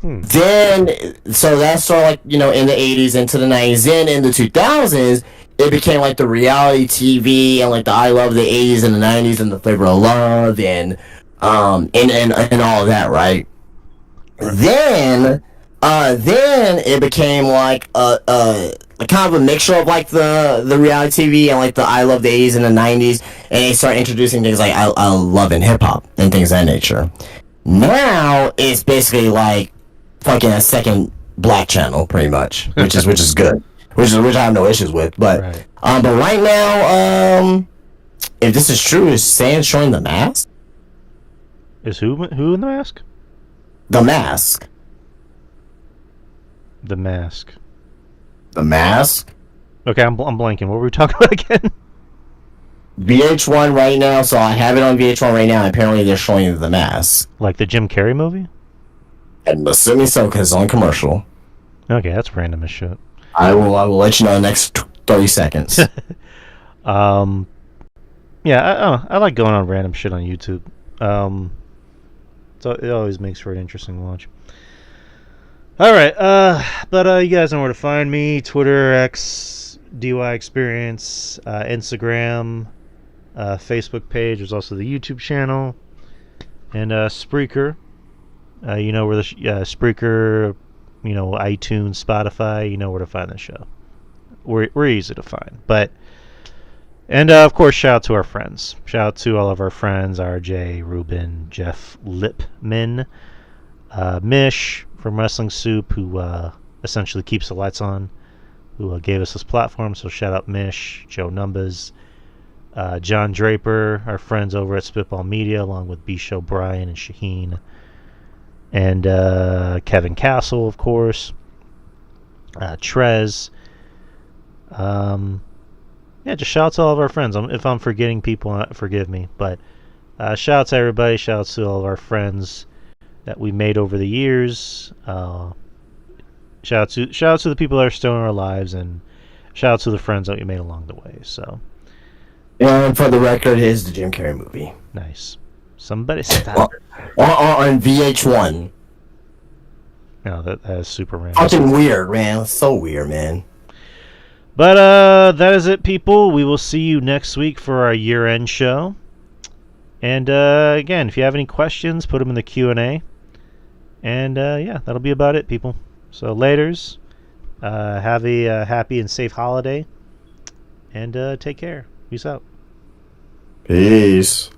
Speaker 2: Then, so that started like, in the 80s into the 90s. Then in the 2000s, it became like the reality TV and like the I Love the 80s and the 90s and the Flavor of Love and all of that, right? Then Then it became like a kind of a mixture of like the reality TV and like the I Love the 80s and the 90s, and they start introducing things like I love and hip hop and things of that nature. Now it's basically like fucking a second black channel, pretty much, which is good, which I have no issues with.
Speaker 1: Right.
Speaker 2: But right now, if this is true, is Sans showing the mask?
Speaker 1: Is who in the mask?
Speaker 2: The mask.
Speaker 1: The mask.
Speaker 2: The mask.
Speaker 1: Okay, I'm blanking. What were we talking about again?
Speaker 2: VH1 right now, so I have it on VH1 right now. And apparently, they're showing the mask.
Speaker 1: Like the Jim Carrey movie?
Speaker 2: I'm assuming so because it's on commercial.
Speaker 1: Okay, that's random as shit.
Speaker 2: I will let you know in the next 30 seconds.
Speaker 1: Yeah, I like going on random shit on YouTube. So it always makes for an interesting watch. All right, but you guys know where to find me: Twitter, X, DY Experience, Instagram, Facebook page. There's also the YouTube channel, and Spreaker. You know where the Spreaker, iTunes, Spotify. You know where to find the show. We're easy to find, and of course, shout out to our friends. Shout out to all of our friends: RJ, Ruben, Jeff Lipman, Mish from Wrestling Soup, who essentially keeps the lights on, who gave us this platform. So shout out Mish, Joe Numbers, John Draper, our friends over at Spitball Media, along with B Show Brian and Shaheen, and Kevin Castle, of course, Trez. Yeah, just shout out to all of our friends. If I'm forgetting people, forgive me. But shout out to everybody. Shout out to all of our friends that we made over the years. Shout out to the people that are still in our lives, and shout out to the friends that we made along the way. So,
Speaker 2: and for the record, here's the Jim Carrey movie.
Speaker 1: Nice. Somebody stop.
Speaker 2: On VH1.
Speaker 1: No, that is super random.
Speaker 2: Fucking weird, man. It's so weird, man.
Speaker 1: But that is it, people. We will see you next week for our year-end show. And again, if you have any questions, put them in the Q&A. And yeah, that'll be about it, people. So laters. Have a happy and safe holiday. And take care. Peace out.
Speaker 2: Peace.